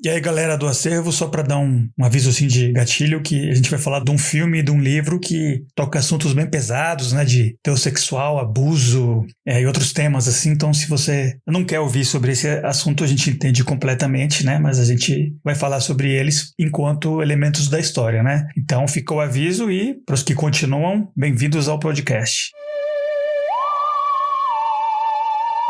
E aí, galera do Acervo, só para dar um aviso assim de gatilho, que a gente vai falar de um filme e de um livro que toca assuntos bem pesados, né, de teor sexual, abuso e outros temas assim. Então, se você não quer ouvir sobre esse assunto, a gente entende completamente, né, mas a gente vai falar sobre eles enquanto elementos da história, né. Então, fica o aviso e, para os que continuam, bem-vindos ao podcast.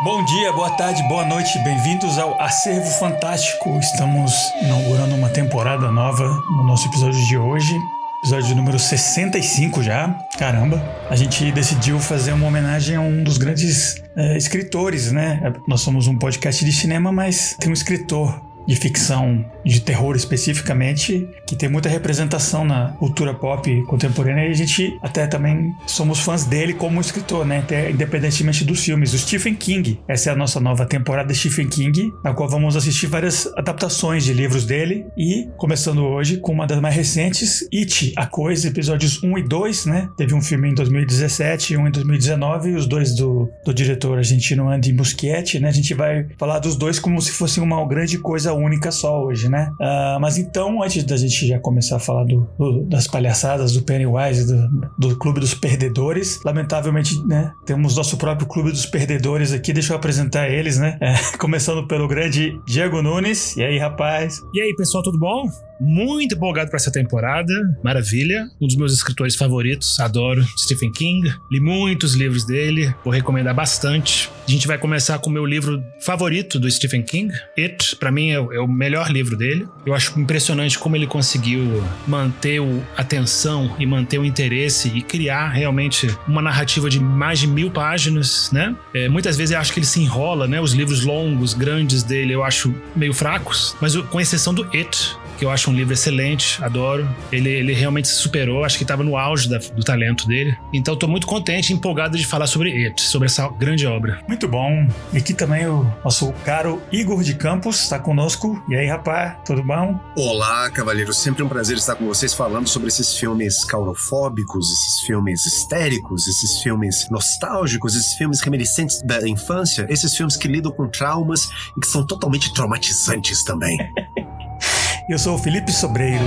Bom dia, boa tarde, boa noite, bem-vindos ao Acervo Fantástico. Estamos inaugurando uma temporada nova no nosso episódio de hoje, episódio número 65 já, caramba. A gente decidiu fazer uma homenagem a um dos grandes escritores, né? Nós somos um podcast de cinema, mas tem um escritor de ficção, de terror especificamente, que tem muita representação na cultura pop contemporânea, e a gente até também somos fãs dele como escritor, né? Até independentemente dos filmes. O Stephen King. Essa é a nossa nova temporada de Stephen King, na qual vamos assistir várias adaptações de livros dele, e começando hoje com uma das mais recentes, It, A Coisa, episódios 1 e 2, né? Teve um filme em 2017 e um em 2019, os dois do diretor argentino Andy Muschietti, né? A gente vai falar dos dois como se fosse uma grande coisa única só hoje, né? Mas então, antes da gente já começar a falar das palhaçadas do Pennywise, do Clube dos Perdedores, lamentavelmente, né, temos nosso próprio Clube dos Perdedores aqui. Deixa eu apresentar eles, né? Começando pelo grande Diego Nunes. E aí, rapaz? E aí, pessoal, tudo bom? Muito empolgado para essa temporada, maravilha. Um dos meus escritores favoritos, adoro Stephen King, li muitos livros dele, vou recomendar bastante. A gente vai começar com o meu livro favorito do Stephen King, It. Para mim é o melhor livro dele. Eu acho impressionante como ele conseguiu manter a atenção e manter o interesse e criar realmente uma narrativa de mais de 1000 páginas, né? Muitas vezes eu acho que ele se enrola, né? Os livros longos, grandes dele eu acho meio fracos, mas com exceção do It, que eu acho um livro excelente, adoro. Ele realmente se superou, acho que estava no auge do talento dele. Então estou muito contente e empolgado de falar sobre It, sobre essa grande obra. Muito bom. E aqui também o nosso caro Igor de Campos está conosco. E aí, rapaz, tudo bom? Olá, cavaleiros. Sempre um prazer estar com vocês falando sobre esses filmes caurofóbicos, esses filmes histéricos, esses filmes nostálgicos, esses filmes reminiscentes da infância, esses filmes que lidam com traumas e que são totalmente traumatizantes também. Eu sou o Felipe Sobreiro.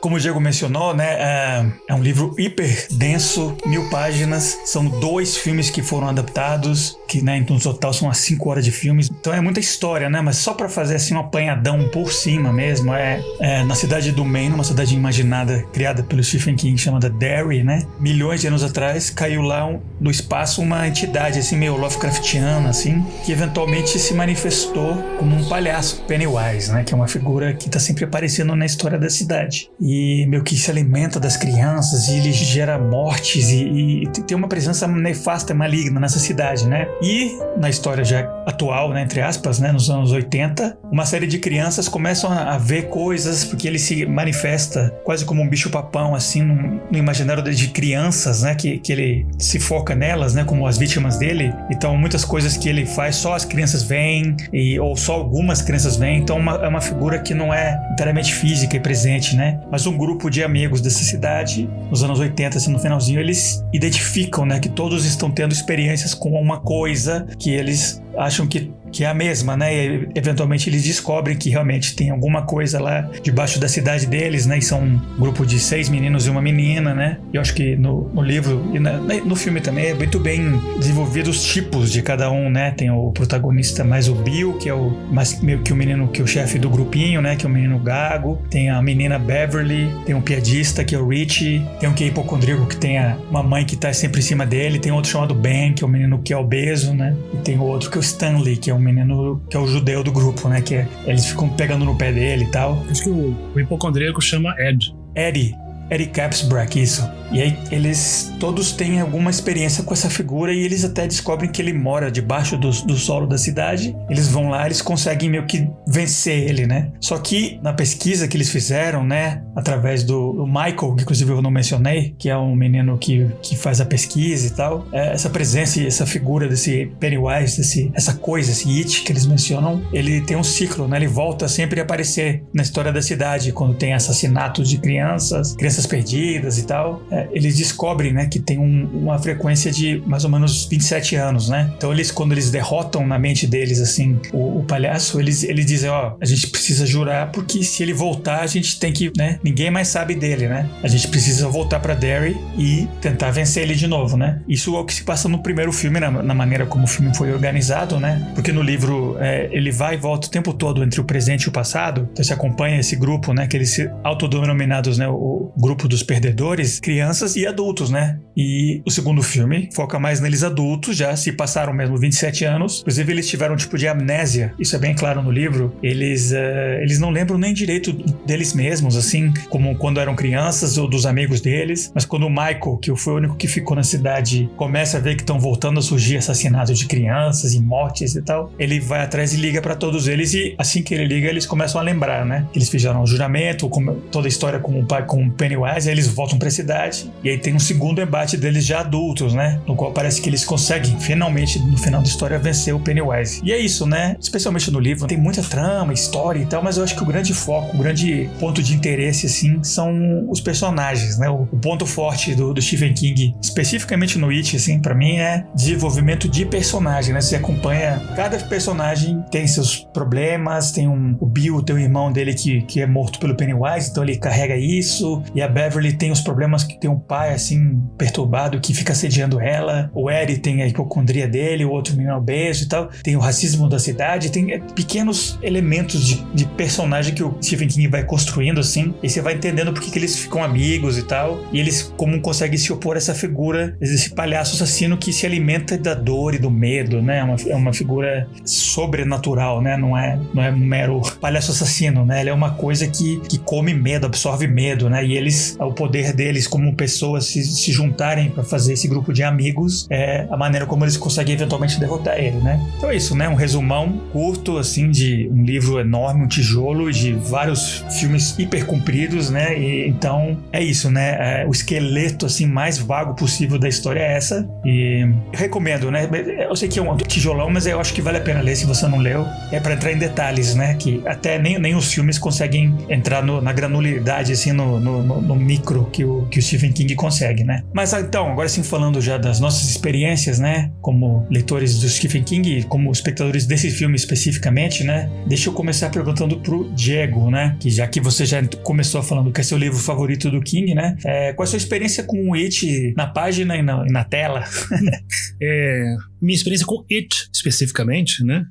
Como o Diego mencionou, né, é um livro hiper denso, 1000 páginas, são 2 filmes que foram adaptados, que, né, no total são umas 5 horas de filmes, então é muita história, né, mas só pra fazer assim um apanhadão por cima mesmo, na cidade do Maine, uma cidade imaginada, criada pelo Stephen King, chamada Derry, né, milhões de anos atrás, caiu lá do espaço uma entidade assim meio Lovecraftiana, assim, que eventualmente se manifestou como um palhaço, Pennywise, né, que é uma figura que tá sempre aparecendo na história da cidade. E meio que se alimenta das crianças, e ele gera mortes e tem uma presença nefasta, maligna nessa cidade, né? E na história já atual, né, entre aspas, né, nos anos 80, uma série de crianças começam a ver coisas, porque ele se manifesta quase como um bicho-papão, assim, no imaginário de crianças, né, que ele se foca nelas, né, como as vítimas dele. Então muitas coisas que ele faz só as crianças veem, ou só algumas crianças veem. Então é uma figura que não é inteiramente física e presente, né? Mas um grupo de amigos dessa cidade, nos anos 80, assim, no finalzinho, eles identificam, né, que todos estão tendo experiências com uma coisa que eles acham que é a mesma, né? E eventualmente eles descobrem que realmente tem alguma coisa lá debaixo da cidade deles, né? E são um grupo de 6 meninos e uma menina, né? Eu acho que no livro e no filme também é muito bem desenvolvido os tipos de cada um, né? Tem o protagonista mais o Bill, que é mais meio que o menino, que é o chefe do grupinho, né? Que é o menino gago. Tem a menina Beverly, tem um piadista, que é o Richie. Tem um que é hipocondríaco, que tem uma mãe que tá sempre em cima dele. Tem outro chamado Ben, que é o menino que é obeso, né? E tem o outro que é o Stanley, que é um menino que é o judeu do grupo, né? Que eles ficam pegando no pé dele e tal. Acho que o hipocondríaco chama Eddie Capsbrack, isso. E aí eles todos têm alguma experiência com essa figura, e eles até descobrem que ele mora debaixo do solo da cidade. Eles vão lá, eles conseguem meio que vencer ele, né? Só que na pesquisa que eles fizeram, né, através do Michael, que inclusive eu não mencionei, que é um menino que faz a pesquisa e tal, essa presença e essa figura desse Pennywise, essa coisa, esse It que eles mencionam, ele tem um ciclo, né? Ele volta sempre a aparecer na história da cidade quando tem assassinatos de crianças crianças perdidas e tal, eles descobrem, né, que tem uma frequência de mais ou menos 27 anos, né? Então quando eles derrotam na mente deles, assim, o palhaço, eles dizem, a gente precisa jurar, porque se ele voltar, a gente tem que, né, ninguém mais sabe dele, né? A gente precisa voltar pra Derry e tentar vencer ele de novo, né? Isso é o que se passa no primeiro filme, na maneira como o filme foi organizado, né? Porque no livro, ele vai e volta o tempo todo entre o presente e o passado. Então você acompanha esse grupo, né, que eles autodenominados, né, o grupo dos perdedores, crianças e adultos, né? E o segundo filme foca mais neles adultos, já se passaram mesmo 27 anos. Inclusive, eles tiveram um tipo de amnésia. Isso é bem claro no livro. Eles não lembram nem direito deles mesmos, assim, como quando eram crianças ou dos amigos deles. Mas quando o Michael, que foi o único que ficou na cidade, começa a ver que estão voltando a surgir assassinatos de crianças e mortes e tal, ele vai atrás e liga pra todos eles, e assim que ele liga, eles começam a lembrar, né? Eles fizeram um juramento, toda a história com o pai, com o Pennywise, aí eles voltam pra cidade, e aí tem um segundo embate deles já adultos, né? No qual parece que eles conseguem, finalmente, no final da história, vencer o Pennywise. E é isso, né? Especialmente no livro, tem muita trama, história e tal, mas eu acho que o grande foco, o grande ponto de interesse, assim, são os personagens, né? O ponto forte do Stephen King, especificamente no It, assim, pra mim, é desenvolvimento de personagem, né? Você acompanha, cada personagem tem seus problemas, tem o Bill, tem o irmão dele que é morto pelo Pennywise, então ele carrega isso, e a Beverly tem os problemas que tem um pai, assim, perturbado, que fica assediando ela, o Eddie tem a hipocondria dele, o outro menino obeso e tal, tem o racismo da cidade, tem pequenos elementos de personagem que o Stephen King vai construindo, assim, e você vai entendendo por que eles ficam amigos e tal, e eles como conseguem se opor a essa figura, esse palhaço assassino que se alimenta da dor e do medo, né? É uma figura sobrenatural, né? Não é um mero palhaço assassino, né? Ele é uma coisa que come medo, absorve medo, né? E o poder deles como pessoas se juntarem para fazer esse grupo de amigos é a maneira como eles conseguem eventualmente derrotar ele, né? Então é isso, né? Um resumão curto, assim, de um livro enorme, um tijolo de vários filmes hiper compridos, né? E então é isso, né? O esqueleto, assim, mais vago possível da história é essa, e eu recomendo, né? Eu sei que é um tijolão, mas eu acho que vale a pena ler se você não leu, é para entrar em detalhes, né? Que até nem os filmes conseguem entrar na granularidade, assim, no micro que o Stephen King consegue, né? Mas então, agora sim, falando já das nossas experiências, né? Como leitores do Stephen King, como espectadores desse filme especificamente, né? Deixa eu começar perguntando pro Diego, né? Que já que você já começou falando que é seu livro favorito do King, né? Qual é a sua experiência com o It na página e na tela? Minha experiência com It, especificamente, né,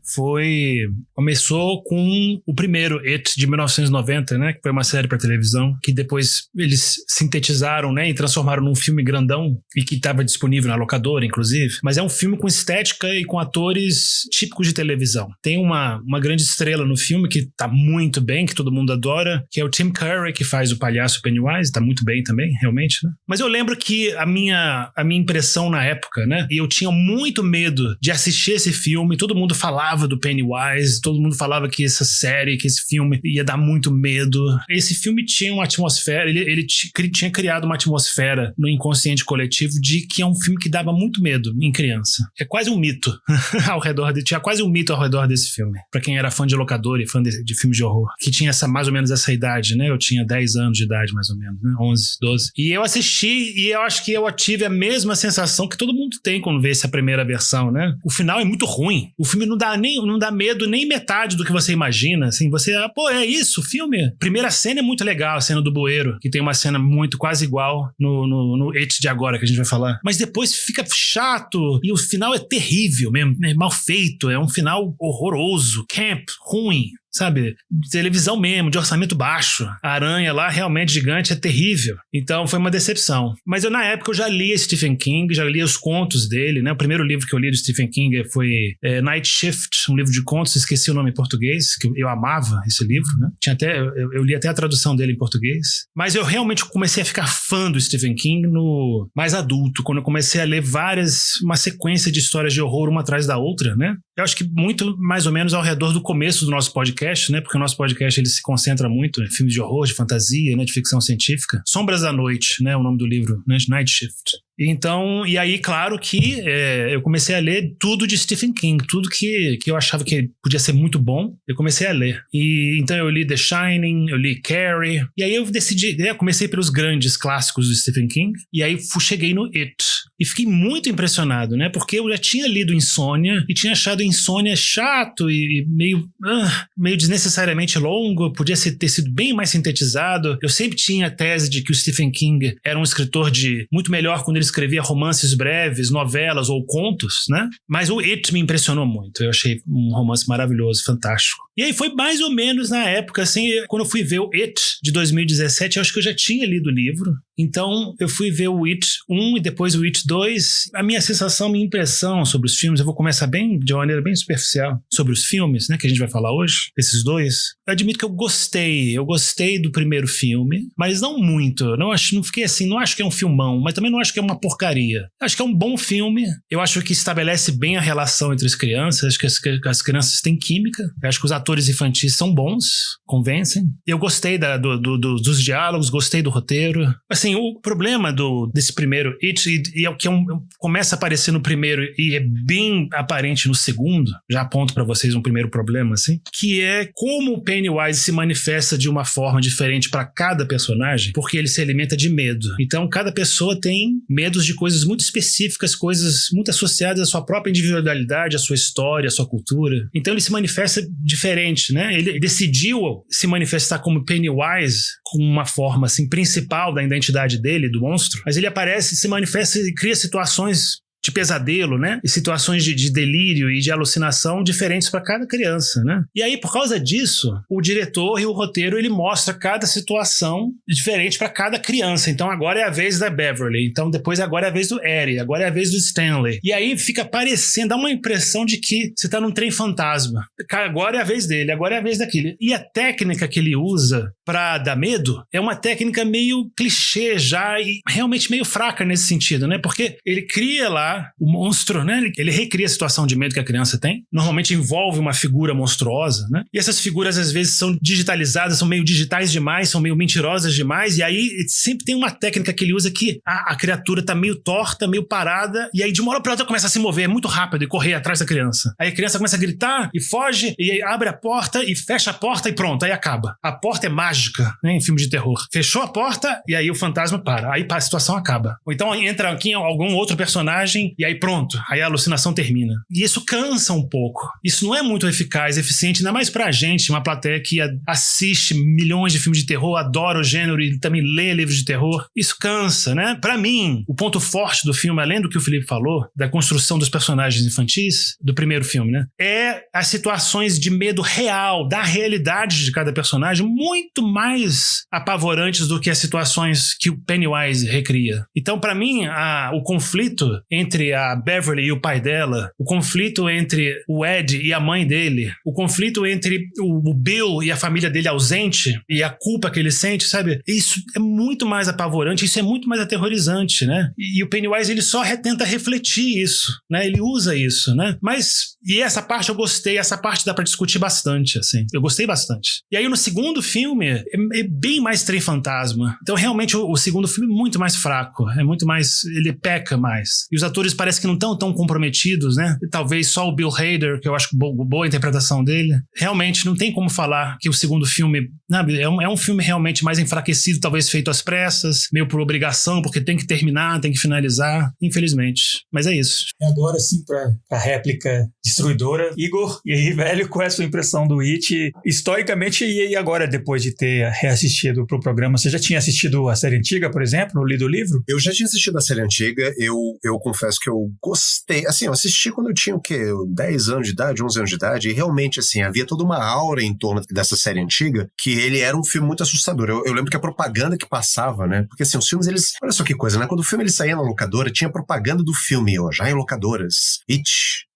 começou com o primeiro It de 1990, né, que foi uma série para televisão, que depois eles sintetizaram, né, e transformaram num filme grandão e que estava disponível na locadora, inclusive. Mas é um filme com estética e com atores típicos de televisão. Tem uma grande estrela no filme que tá muito bem, que todo mundo adora, que é o Tim Curry, que faz o palhaço Pennywise, tá muito bem também, realmente, né. Mas eu lembro que a minha impressão na época, né, e eu tinha muito medo de assistir esse filme, todo mundo falava do Pennywise, todo mundo falava que essa série, que esse filme ia dar muito medo. Esse filme tinha uma atmosfera, ele tinha criado uma atmosfera no inconsciente coletivo de que é um filme que dava muito medo em criança. É quase um mito tinha quase um mito ao redor desse filme, pra quem era fã de locador e fã de filmes de horror, que tinha mais ou menos essa idade, né? Eu tinha 10 anos de idade, mais ou menos, né? 11, 12. E eu assisti e eu acho que eu tive a mesma sensação que todo mundo tem quando vê essa primeira versão, né? O final é muito ruim. O filme não dá medo nem metade do que você imagina, assim, é isso, o filme. Primeira cena é muito legal, a cena do bueiro, que tem uma cena muito quase igual no It de agora, que a gente vai falar. Mas depois fica chato e o final é terrível mesmo, é mal feito, é um final horroroso, camp, ruim. Sabe, televisão mesmo, de orçamento baixo. A aranha lá, realmente gigante, é terrível. Então foi uma decepção. Mas na época eu já lia Stephen King, já lia os contos dele, né? O primeiro livro que eu li do Stephen King foi Night Shift, um livro de contos, esqueci o nome em português, que eu amava esse livro, né? Eu li até a tradução dele em português. Mas eu realmente comecei a ficar fã do Stephen King no mais adulto, quando eu comecei a ler uma sequência de histórias de horror uma atrás da outra, né? Eu acho que muito mais ou menos ao redor do começo do nosso podcast, né? Porque o nosso podcast ele se concentra muito em filmes de horror, de fantasia, né? De ficção científica. Sombras da Noite, né? O nome do livro, né? Night Shift. Então, e aí, claro que eu comecei a ler tudo de Stephen King, tudo que eu achava que podia ser muito bom, eu comecei a ler. E então eu li The Shining, eu li Carrie, e aí eu decidi, eu comecei pelos grandes clássicos do Stephen King, e aí cheguei no It. E fiquei muito impressionado, né? Porque eu já tinha lido Insônia e tinha achado Insônia chato e meio desnecessariamente longo, podia ter sido bem mais sintetizado. Eu sempre tinha a tese de que o Stephen King era um escritor muito melhor quando ele escrevia romances breves, novelas ou contos, né? Mas o It me impressionou muito. Eu achei um romance maravilhoso, fantástico. E aí foi mais ou menos na época, assim, quando eu fui ver o It de 2017, eu acho que eu já tinha lido o livro. Então eu fui ver o It 1 e depois o It 2. A minha sensação, minha impressão sobre os filmes, eu vou começar de uma maneira bem superficial, sobre os filmes, né, que a gente vai falar hoje, esses dois. Eu admito que eu gostei do primeiro filme, mas não muito. Não fiquei assim, não acho que é um filmão, mas também não acho que é uma porcaria. Acho que é um bom filme. Eu acho que estabelece bem a relação entre as crianças. Acho que as crianças têm química. Eu acho que os atores infantis são bons, convencem. Eu gostei dos diálogos, gostei do roteiro. Assim, o problema desse primeiro It, e é o que começa a aparecer no primeiro e é bem aparente no segundo, já aponto pra vocês um primeiro problema, assim, que é como o Pennywise se manifesta de uma forma diferente pra cada personagem, porque ele se alimenta de medo. Então, cada pessoa tem medos de coisas muito específicas, coisas muito associadas à sua própria individualidade, à sua história, à sua cultura. Então, ele se manifesta diferente, né? Ele decidiu se manifestar como Pennywise com uma forma, assim, principal da identidade dele, do monstro, mas ele aparece, se manifesta e cria situações de pesadelo, né? E situações de delírio e de alucinação diferentes para cada criança, né? E aí, por causa disso, o diretor e o roteiro, ele mostra cada situação diferente para cada criança. Então, agora é a vez da Beverly. Então, depois agora é a vez do Eddie. Agora é a vez do Stanley. E aí fica parecendo, dá uma impressão de que você tá num trem fantasma. Agora é a vez dele, agora é a vez daquele. E a técnica que ele usa para dar medo é uma técnica meio clichê já e realmente meio fraca nesse sentido, né? Porque ele cria lá o monstro, né? Ele recria a situação de medo que a criança tem. Normalmente envolve uma figura monstruosa, né? E essas figuras às vezes são digitalizadas, são meio digitais demais, são meio mentirosas demais. E aí sempre tem uma técnica que ele usa que a criatura tá meio torta, meio parada. E aí de uma hora pra outra começa a se mover muito rápido e correr atrás da criança. Aí a criança começa a gritar e foge, e aí abre a porta e fecha a porta e pronto, aí acaba. A porta é mágica, né? Em filme de terror. Fechou a porta e aí o fantasma para. Aí a situação acaba. Ou então entra aqui algum outro personagem e aí pronto, aí a alucinação termina. E isso cansa um pouco. Isso não é muito eficaz, eficiente, ainda mais pra gente, uma plateia que assiste milhões de filmes de terror, adora o gênero e também lê livros de terror. Isso cansa, né? Pra mim, o ponto forte do filme, além do que o Felipe falou, da construção dos personagens infantis, do primeiro filme, né? É as situações de medo real, da realidade de cada personagem, muito mais apavorantes do que as situações que o Pennywise recria. Então, pra mim, o conflito entre a Beverly e o pai dela, o conflito entre o Ed e a mãe dele, o conflito entre o Bill e a família dele ausente e a culpa que ele sente, sabe? Isso é muito mais apavorante, isso é muito mais aterrorizante, né? E o Pennywise, ele só tenta refletir isso, né? Ele usa isso, né? Mas, e essa parte eu gostei, essa parte dá pra discutir bastante, assim. Eu gostei bastante. E aí no segundo filme, é bem mais trem fantasma. Então realmente o segundo filme é muito mais fraco, é muito mais, ele peca mais. E os atores parece que não estão tão comprometidos, né? E talvez só o Bill Hader, que eu acho boa a interpretação dele. Realmente não tem como falar que o segundo filme, sabe, é um filme realmente mais enfraquecido, talvez feito às pressas, meio por obrigação, porque tem que terminar, tem que finalizar, infelizmente. Mas é isso. E agora sim, pra réplica destruidora. Igor, e aí, velho, qual é a sua impressão do It? Historicamente, e aí agora, depois de ter reassistido pro programa, você já tinha assistido a série antiga, por exemplo, lido o livro? Eu já tinha assistido a série antiga, eu confesso que eu gostei, assim, eu assisti quando eu tinha, 10 anos de idade, 11 anos de idade, e realmente, assim, havia toda uma aura em torno dessa série antiga, que ele era um filme muito assustador. Eu lembro que a propaganda que passava, né, porque assim, os filmes, eles, olha só que coisa, né, quando o filme ele saía na locadora, tinha propaganda do filme, já em locadoras, It,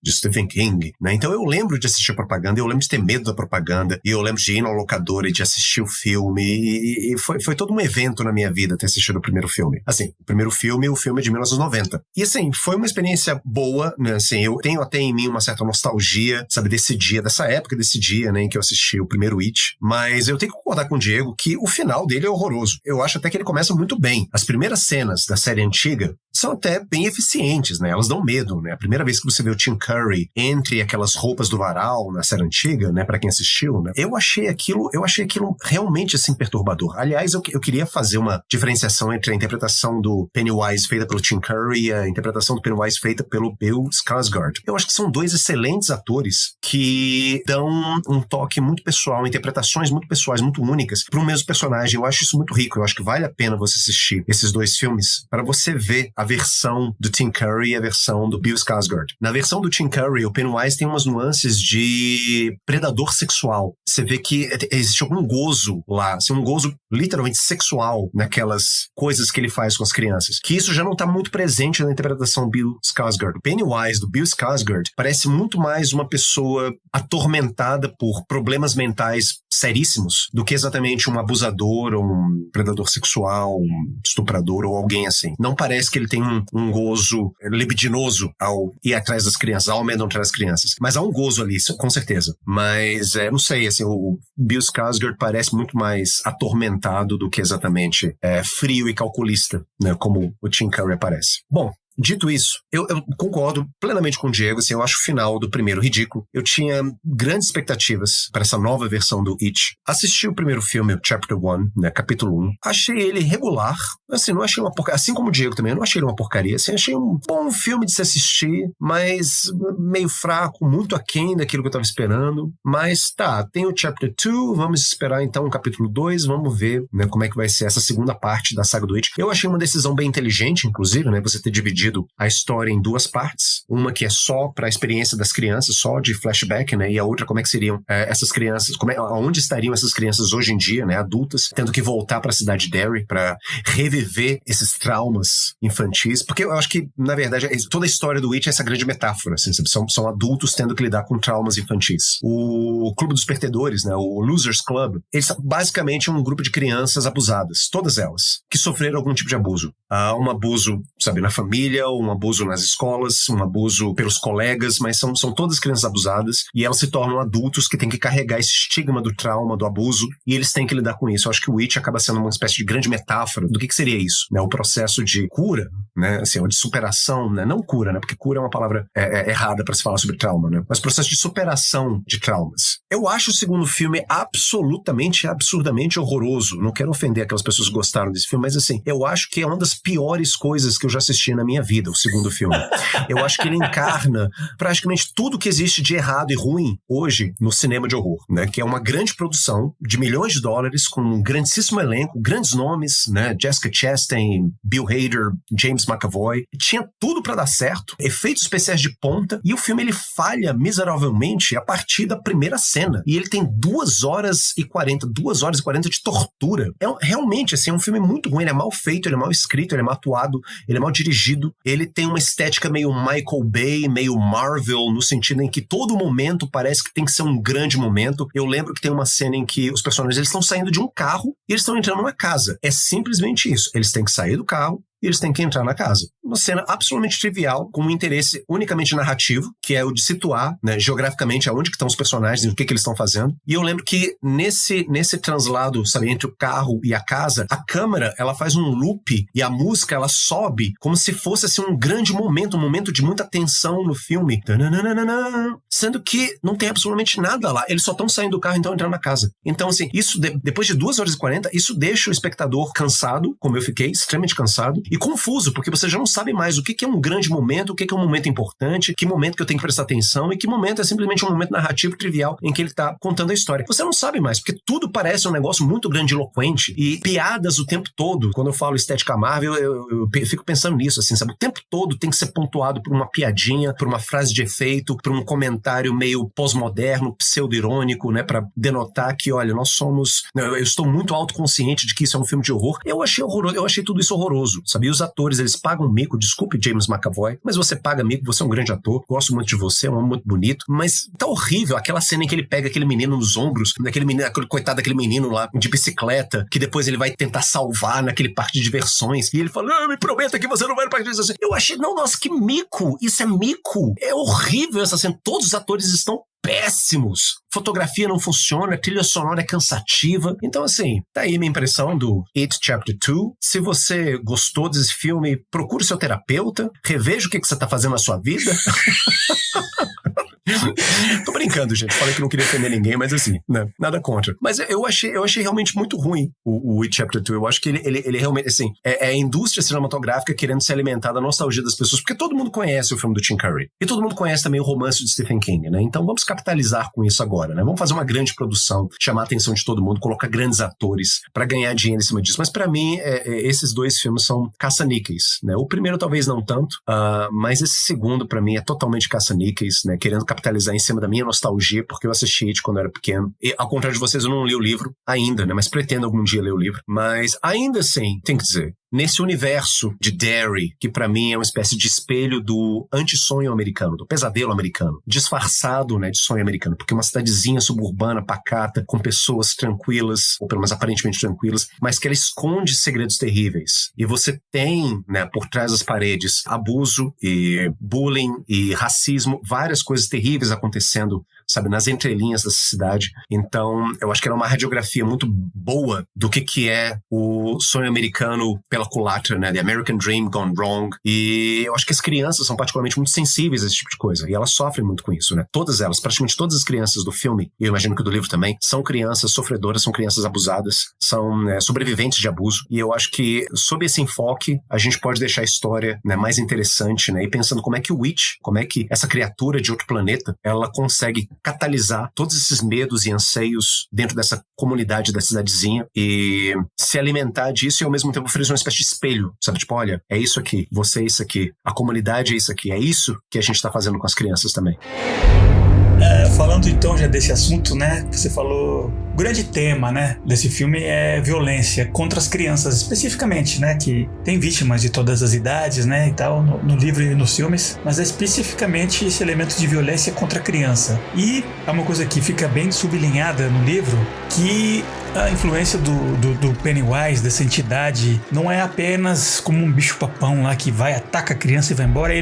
de Stephen King, né? Então eu lembro de assistir a propaganda, eu lembro de ter medo da propaganda, e eu lembro de ir na locadora e de assistir o filme, e foi todo um evento na minha vida ter assistido o primeiro filme. Assim, o filme é de 1990. E assim, foi uma experiência boa, né? Assim, eu tenho até em mim uma certa nostalgia, sabe, dessa época, desse dia, né, em que eu assisti o primeiro It, mas eu tenho que concordar com o Diego que o final dele é horroroso. Eu acho até que ele começa muito bem. As primeiras cenas da série antiga são até bem eficientes, né? Elas dão medo, né? A primeira vez que você vê o Tim Curry entre aquelas roupas do varal na série antiga, né? Pra quem assistiu, né? Eu achei aquilo realmente, assim, perturbador. Aliás, eu queria fazer uma diferenciação entre a interpretação do Pennywise feita pelo Tim Curry e a interpretação do Pennywise feita pelo Bill Skarsgård. Eu acho que são dois excelentes atores que dão um toque muito pessoal, interpretações muito pessoais, muito únicas para um mesmo personagem. Eu acho isso muito rico. Eu acho que vale a pena você assistir esses dois filmes para você ver a versão do Tim Curry e a versão do Bill Skarsgård. Na versão do Tim Curry, o Pennywise tem umas nuances de predador sexual. Você vê que existe algum gozo lá, assim, um gozo literalmente sexual naquelas coisas que ele faz com as crianças. Que isso já não está muito presente na interpretação do Bill Skarsgård. O Pennywise do Bill Skarsgård parece muito mais uma pessoa atormentada por problemas mentais seríssimos do que exatamente um abusador ou um predador sexual, um estuprador ou alguém assim. Não parece que ele tem um gozo libidinoso ao ir atrás das crianças, ao medo atrás das crianças. Mas há um gozo ali, com certeza. Mas, não sei, assim, o Bill Skarsgård parece muito mais atormentado do que exatamente frio e calculista, né, como o Tim Curry parece. Bom, dito isso, eu concordo plenamente com o Diego, assim, eu acho o final do primeiro ridículo. Eu tinha grandes expectativas para essa nova versão do It. Assisti o primeiro filme, o Chapter 1, né, capítulo 1. Achei ele regular, assim, não achei uma porcaria, assim como o Diego também, eu não achei ele uma porcaria, assim, achei um bom filme de se assistir, mas meio fraco, muito aquém daquilo que eu tava esperando. Mas tá, tem o Chapter 2, vamos esperar então o capítulo 2, vamos ver, né, como é que vai ser essa segunda parte da saga do It. Eu achei uma decisão bem inteligente, inclusive, né, você ter dividido a história em duas partes, uma que é só para a experiência das crianças, só de flashback, né, e a outra como é que seriam essas crianças, onde estariam essas crianças hoje em dia, né, adultas, tendo que voltar para a cidade de Derry para reviver esses traumas infantis, porque eu acho que, na verdade, toda a história do It é essa grande metáfora, assim, são adultos tendo que lidar com traumas infantis. O Clube dos Perdedores, né, o Losers Club, eles são basicamente um grupo de crianças abusadas, todas elas, que sofreram algum tipo de abuso. Um abuso, sabe, na família, um abuso nas escolas, um abuso pelos colegas, mas são todas crianças abusadas e elas se tornam adultos que têm que carregar esse estigma do trauma, do abuso, e eles têm que lidar com isso. Eu acho que o It acaba sendo uma espécie de grande metáfora do que seria isso, né? O processo de cura, né? Assim, ou de superação, né? Não cura, né? Porque cura é uma palavra errada para se falar sobre trauma, né? Mas processo de superação de traumas. Eu acho o segundo filme absolutamente, absurdamente horroroso. Não quero ofender aquelas pessoas que gostaram desse filme, mas assim, eu acho que é uma das piores coisas que eu já assisti na minha vida, o segundo filme. Eu acho que ele encarna praticamente tudo que existe de errado e ruim hoje no cinema de horror, né? Que é uma grande produção de milhões de dólares, com um grandíssimo elenco, grandes nomes, né? Jessica Chastain, Bill Hader, James McAvoy. Tinha tudo pra dar certo, efeitos especiais de ponta, e o filme ele falha miseravelmente a partir da primeira cena. E ele tem 2 horas e 40 de tortura. Realmente, assim, é um filme muito ruim, ele é mal feito, ele é mal escrito, ele é mal atuado, ele é mal dirigido, ele tem uma estética meio Michael Bay, meio Marvel, no sentido em que todo momento parece que tem que ser um grande momento. Eu lembro que tem uma cena em que os personagens eles estão saindo de um carro e eles estão entrando numa casa. É simplesmente isso. Eles têm que sair do carro e eles têm que entrar na casa. Uma cena absolutamente trivial, com um interesse unicamente narrativo, que é o de situar, né, geograficamente aonde que estão os personagens e o que eles estão fazendo. E eu lembro que nesse translado, sabe, entre o carro e a casa, a câmera, ela faz um loop e a música, ela sobe como se fosse, assim, um grande momento, um momento de muita tensão no filme. Sendo que não tem absolutamente nada lá. Eles só estão saindo do carro e estão entrando na casa. Então, assim, isso, depois de 2 horas e 40, isso deixa o espectador cansado, como eu fiquei, extremamente cansado, e confuso, porque você já não sabe mais o que é um grande momento, o que é um momento importante, que momento que eu tenho que prestar atenção e que momento é simplesmente um momento narrativo trivial em que ele tá contando a história. Você não sabe mais, porque tudo parece um negócio muito grandiloquente e piadas o tempo todo. Quando eu falo estética Marvel, eu fico pensando nisso, assim, sabe? O tempo todo tem que ser pontuado por uma piadinha, por uma frase de efeito, por um comentário meio pós-moderno, pseudo-irônico, né? Pra denotar que, olha, nós somos... Eu estou muito autoconsciente de que isso é um filme de horror. Eu achei horroroso, eu achei tudo isso horroroso, sabe? sabe? E os atores, eles pagam mico, desculpe James McAvoy, mas você paga mico, você é um grande ator, gosto muito de você, é um homem muito bonito, mas tá horrível aquela cena em que ele pega aquele menino nos ombros, aquele coitado daquele menino lá de bicicleta, que depois ele vai tentar salvar naquele parque de diversões, e ele fala, me prometa que você não vai no parque de diversões. Eu achei, não, nossa, que mico, isso é mico, é horrível essa cena, todos os atores estão péssimos. Fotografia não funciona, a trilha sonora é cansativa. Então, assim, tá aí minha impressão do It Chapter 2. Se você gostou desse filme, procure seu terapeuta, reveja o que você tá fazendo na sua vida. Tô brincando, gente. Falei que não queria ofender ninguém, mas assim, né? Nada contra. Mas eu achei realmente muito ruim o It Chapter 2. Eu acho que ele realmente, assim, é a indústria cinematográfica querendo se alimentar da nostalgia das pessoas, porque todo mundo conhece o filme do Tim Curry. E todo mundo conhece também o romance de Stephen King, né? Então vamos capitalizar com isso agora, né? Vamos fazer uma grande produção, chamar a atenção de todo mundo, colocar grandes atores pra ganhar dinheiro em cima disso. Mas pra mim, esses dois filmes são caça-níqueis, né? O primeiro talvez não tanto, mas esse segundo pra mim é totalmente caça-níqueis, né? Querendo capitalizar em cima da minha nostalgia, porque eu assisti It quando eu era pequeno. E, ao contrário de vocês, eu não li o livro ainda, né? Mas pretendo algum dia ler o livro. Mas, ainda assim, tem que dizer, nesse universo de Derry, que pra mim é uma espécie de espelho do anti-sonho americano, do pesadelo americano, disfarçado, né, de sonho americano, porque uma cidadezinha suburbana, pacata, com pessoas tranquilas, ou pelo menos aparentemente tranquilas, mas que ela esconde segredos terríveis. E você tem, né, por trás das paredes, abuso e bullying e racismo, várias coisas terríveis acontecendo, sabe, nas entrelinhas dessa cidade. Então, eu acho que era uma radiografia muito boa do que é o sonho americano pela culatra, né? The American Dream Gone Wrong. E eu acho que as crianças são particularmente muito sensíveis a esse tipo de coisa. E elas sofrem muito com isso, né? Todas elas, praticamente todas as crianças do filme, e eu imagino que do livro também, são crianças sofredoras, são crianças abusadas, são, né, sobreviventes de abuso. E eu acho que, sob esse enfoque, a gente pode deixar a história, né, mais interessante, né? E pensando como é que o Witch, como é que essa criatura de outro planeta, ela consegue catalisar todos esses medos e anseios dentro dessa comunidade da cidadezinha e se alimentar disso e ao mesmo tempo oferecer uma espécie de espelho, sabe? Tipo, olha, é isso aqui, você é isso aqui, a comunidade é isso aqui, é isso que a gente tá fazendo com as crianças também. Falando então já desse assunto, né, você falou, o grande tema, né, desse filme é violência contra as crianças, especificamente, né, que tem vítimas de todas as idades, né, e tal, no livro e nos filmes, mas é especificamente esse elemento de violência contra a criança. E é uma coisa que fica bem sublinhada no livro, que a influência do Pennywise, dessa entidade, não é apenas como um bicho-papão lá que vai, ataca a criança e vai embora.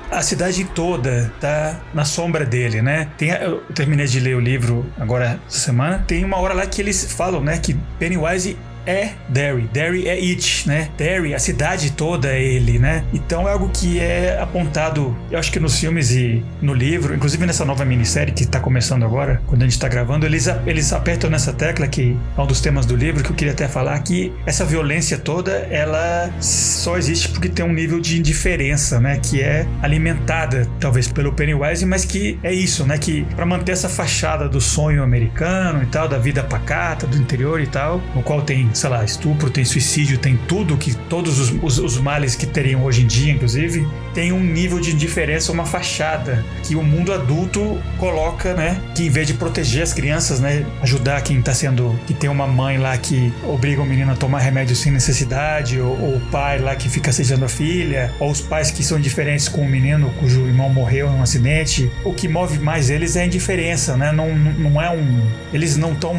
A cidade toda tá na sombra dele, né? Eu terminei de ler o livro agora essa semana. Tem uma hora lá que eles falam, né, que Pennywise é Derry. Derry é It, né? Derry, a cidade toda é ele, né? Então é algo que é apontado, eu acho que nos filmes e no livro, inclusive nessa nova minissérie que tá começando agora, quando a gente tá gravando, eles apertam nessa tecla, que é um dos temas do livro, que eu queria até falar, que essa violência toda, ela só existe porque tem um nível de indiferença, né? Que é alimentada, talvez, pelo Pennywise, mas que é isso, né? Que pra manter essa fachada do sonho americano e tal, da vida pacata, do interior e tal, no qual tem, sei lá, estupro, tem suicídio, tem tudo, que todos os males que teriam hoje em dia, inclusive, tem um nível de indiferença, uma fachada que o mundo adulto coloca, né, que em vez de proteger as crianças, né, ajudar quem tá sendo, que tem uma mãe lá que obriga o menino a tomar remédio sem necessidade, ou o pai lá que fica assediando a filha, ou os pais que são indiferentes com o menino cujo irmão morreu em um acidente, o que move mais eles é a indiferença, né, não é eles não estão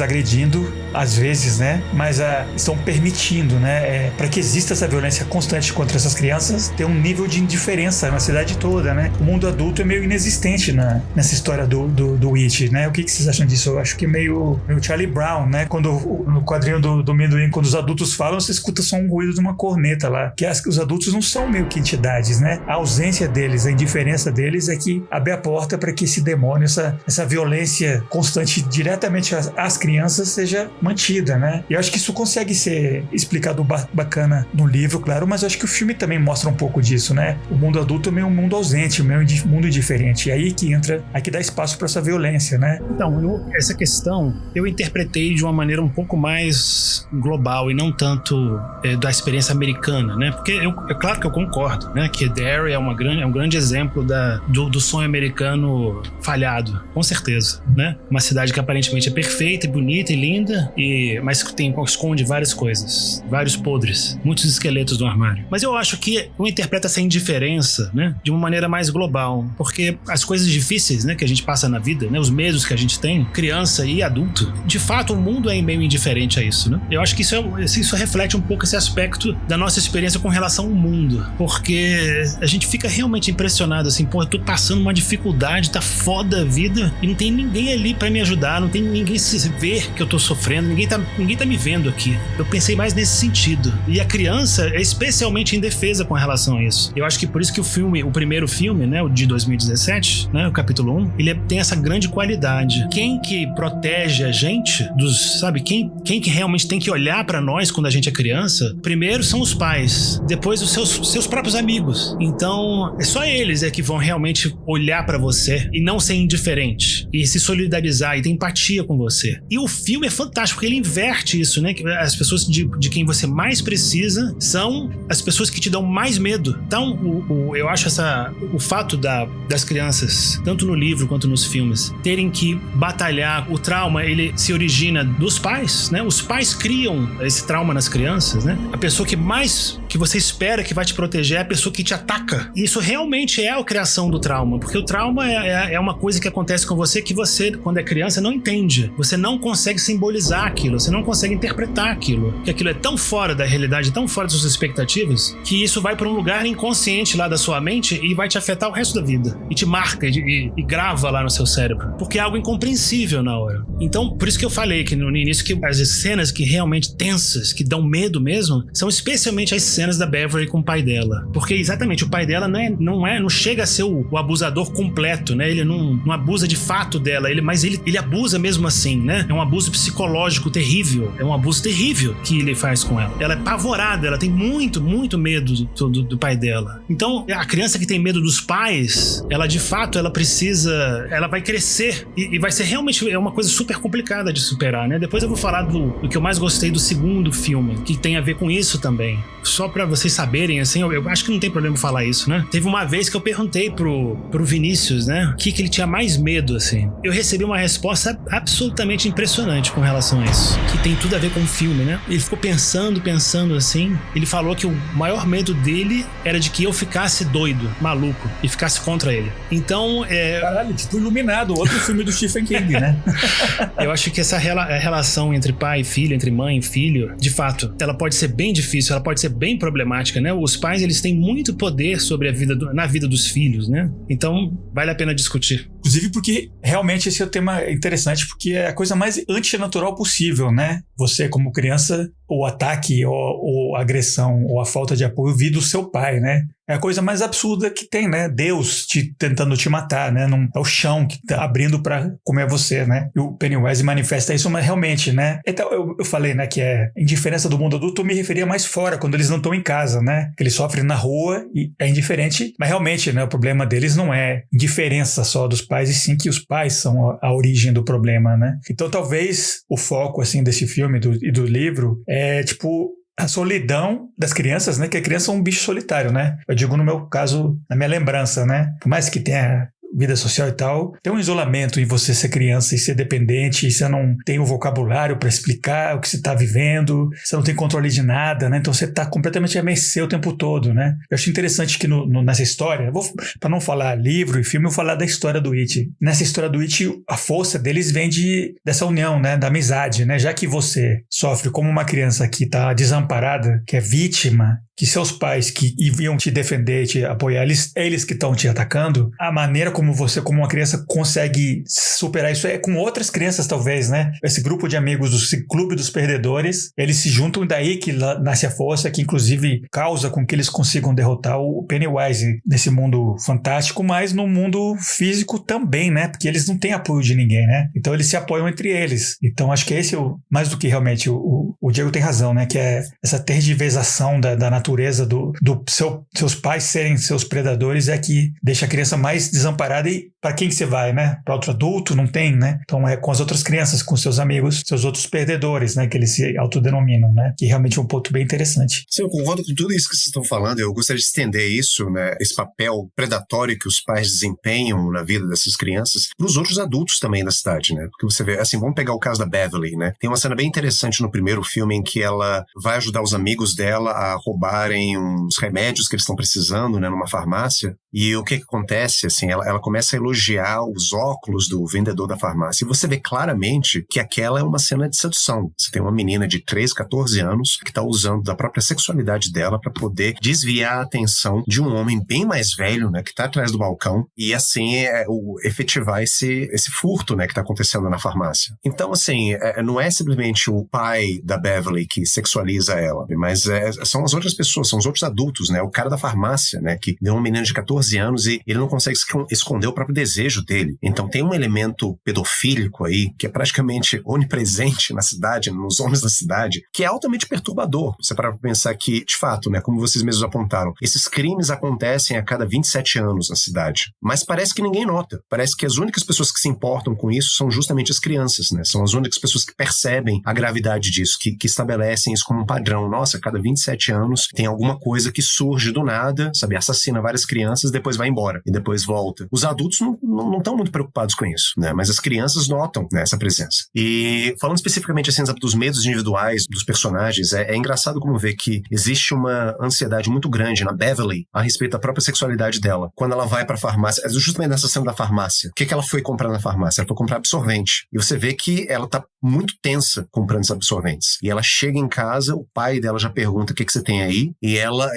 agredindo, às vezes, né, mas estão permitindo, né, para que exista essa violência constante contra essas crianças, ter um nível de indiferença na cidade toda, né? O mundo adulto é meio inexistente nessa história do It, né? O que vocês acham disso? Eu acho que é meio Charlie Brown, né? Quando no quadrinho do Amendoim, quando os adultos falam, você escuta só um ruído de uma corneta lá, que os adultos não são meio que entidades, né? A ausência deles, a indiferença deles é que abre a porta para que esse demônio, essa violência constante diretamente às crianças seja mantida, né? E eu acho que isso consegue ser explicado bacana no livro, claro, mas eu acho que o filme também mostra um pouco disso, né? O mundo adulto é meio um mundo ausente, meio mundo diferente. E aí que entra, aí que dá espaço para essa violência, né? Então, essa questão eu interpretei de uma maneira um pouco mais global e não tanto da experiência americana, né? Porque é claro que eu concordo, né? Que Derry é um grande exemplo do sonho americano falhado, com certeza, né? Uma cidade que aparentemente é perfeita, bonita e linda, mas que tem também esconde várias coisas, vários podres, muitos esqueletos no armário. Mas eu acho que eu interpreto essa indiferença, né, de uma maneira mais global, porque as coisas difíceis, né, que a gente passa na vida, né, os medos que a gente tem, criança e adulto, de fato o mundo é meio indiferente a isso, né? Eu acho que isso reflete um pouco esse aspecto da nossa experiência com relação ao mundo, porque a gente fica realmente impressionado assim, pô, eu tô passando uma dificuldade, tá foda a vida e não tem ninguém ali pra me ajudar, não tem ninguém se ver que eu tô sofrendo, ninguém tá me vendo aqui. Eu pensei mais nesse sentido. E a criança é especialmente indefesa com relação a isso. Eu acho que por isso que o primeiro filme, né, o de 2017, né, o capítulo 1, ele tem essa grande qualidade. Quem que protege a gente sabe, quem que realmente tem que olhar pra nós quando a gente é criança, primeiro são os pais, depois os seus próprios amigos. Então, é só eles que vão realmente olhar pra você e não ser indiferente e se solidarizar e ter empatia com você. E o filme é fantástico porque ele inverte isso, né? As pessoas de quem você mais precisa são as pessoas que te dão mais medo. Então, eu acho o fato das crianças, tanto no livro quanto nos filmes, terem que batalhar, o trauma, ele se origina dos pais, né? Os pais criam esse trauma nas crianças, né? A pessoa que você espera que vai te proteger é a pessoa que te ataca. E isso realmente é a criação do trauma, porque o trauma é uma coisa que acontece com você que você, quando é criança, não entende. Você não consegue simbolizar aquilo, você não consegue interpretar aquilo, que aquilo é tão fora da realidade, tão fora das suas expectativas, que isso vai para um lugar inconsciente lá da sua mente e vai te afetar o resto da vida. E te marca e grava lá no seu cérebro, porque é algo incompreensível na hora. Então, por isso que eu falei que no início que as cenas que realmente tensas, que dão medo mesmo, são especialmente as cenas da Beverly com o pai dela. Porque exatamente, o pai dela não chega a ser o abusador completo, né? Ele não abusa de fato dela, mas ele abusa mesmo assim, né? É um abuso psicológico terrível, é um abuso terrível que ele faz com ela. Ela é apavorada, ela tem muito, muito medo do pai dela. Então, a criança que tem medo dos pais, ela de fato, ela vai crescer e vai ser realmente uma coisa super complicada de superar, né? Depois eu vou falar do que eu mais gostei do segundo filme, que tem a ver com isso também. Só pra vocês saberem, assim, eu acho que não tem problema falar isso, né? Teve uma vez que eu perguntei pro Vinícius, né, o que ele tinha mais medo, assim. Eu recebi uma resposta absolutamente impressionante com relação a isso, que tem tudo a ver com o filme, né? Ele ficou pensando assim, ele falou que o maior medo dele era de que eu ficasse doido, maluco, e ficasse contra ele. Então, Caralho, tipo Iluminado, outro filme do Stephen King, né? Eu acho que essa relação entre pai e filho, entre mãe e filho, de fato, ela pode ser bem difícil, ela pode ser bem problemática, né? Os pais, eles têm muito poder sobre na vida dos filhos, né? Então, vale a pena discutir. Inclusive porque realmente esse é um tema interessante, porque é a coisa mais antinatural possível, né? Você, como criança, o ataque ou a agressão ou a falta de apoio vir do seu pai, né? É a coisa mais absurda que tem, né? Deus tentando te matar, né? É o chão que tá abrindo pra comer você, né? E o Pennywise manifesta isso, mas realmente, né? Então, eu falei, né, que é indiferença do mundo adulto, eu me referia mais fora, quando eles não estão em casa, né? Que eles sofrem na rua e é indiferente, mas realmente, né, o problema deles não é indiferença só dos pais, e sim que os pais são a origem do problema, né? Então, talvez o foco, assim, desse filme e do livro é, tipo, a solidão das crianças, né? Que a criança é um bicho solitário, né? Eu digo no meu caso, na minha lembrança, né? Por mais que tenha vida social e tal, tem um isolamento em você ser criança e ser dependente, e você não tem o vocabulário para explicar o que você está vivendo, você não tem controle de nada, né? Então você está completamente a mercê o tempo todo, né? Eu acho interessante que nessa história, para não falar livro e filme, eu vou falar da história do It. Nessa história do It, a força deles vem dessa união, né? Da amizade, né? Já que você sofre como uma criança que está desamparada, que é vítima, que seus pais que iam te defender, te apoiar, eles que estão te atacando, a maneira como você, como uma criança, consegue superar isso é com outras crianças, talvez, né? Esse grupo de amigos do Clube dos Perdedores, eles se juntam, daí que nasce a força, que inclusive causa com que eles consigam derrotar o Pennywise nesse mundo fantástico, mas no mundo físico também, né? Porque eles não têm apoio de ninguém, né? Então eles se apoiam entre eles. Então acho que esse é mais do que realmente o Diego tem razão, né? Que é essa tergiversação da natureza natureza seus pais serem seus predadores é que deixa a criança mais desamparada. E para quem que você vai, né? Para outro adulto? Não tem, né? Então é com as outras crianças, com seus amigos, seus outros perdedores, né? Que eles se autodenominam, né? Que realmente é um ponto bem interessante. Sim, eu concordo com tudo isso que vocês estão falando. Eu gostaria de estender isso, né? Esse papel predatório que os pais desempenham na vida dessas crianças para os outros adultos também da cidade, né? Porque você vê, assim, vamos pegar o caso da Beverly, né? Tem uma cena bem interessante no primeiro filme em que ela vai ajudar os amigos dela a roubarem uns remédios que eles estão precisando, né? Numa farmácia. E o que acontece, assim, ela começa a elogiar os óculos do vendedor da farmácia. E você vê claramente que aquela é uma cena de sedução. Você tem uma menina de 13, 14 anos que está usando da própria sexualidade dela para poder desviar a atenção de um homem bem mais velho, né? Que está atrás do balcão e, assim, efetivar esse furto, né? Que está acontecendo na farmácia. Então, assim, não é simplesmente o pai da Beverly que sexualiza ela, mas são as outras pessoas, são os outros adultos, né? O cara da farmácia, né? Que deu uma menina de 14 anos e ele não consegue esconder o próprio desejo dele. Então tem um elemento pedofílico aí que é praticamente onipresente na cidade, nos homens da cidade, que é altamente perturbador. Você para pensar que, de fato, né? Como vocês mesmos apontaram, esses crimes acontecem a cada 27 anos na cidade. Mas parece que ninguém nota. Parece que as únicas pessoas que se importam com isso são justamente as crianças, né? São as únicas pessoas que percebem a gravidade disso, que estabelecem isso como um padrão. Nossa, a cada 27 anos tem alguma coisa que surge do nada, sabe? Assassina várias crianças, depois vai embora e depois volta. Os adultos não estão muito preocupados com isso, né? Mas as crianças notam, né, essa presença. E falando especificamente assim, dos medos individuais dos personagens, é engraçado como ver que existe uma ansiedade muito grande na Beverly a respeito da própria sexualidade dela. Quando ela vai pra farmácia, justamente nessa cena da farmácia, o que ela foi comprar na farmácia? Ela foi comprar absorvente. E você vê que ela tá muito tensa comprando esses absorventes. E ela chega em casa, o pai dela já pergunta o que você tem aí, e ela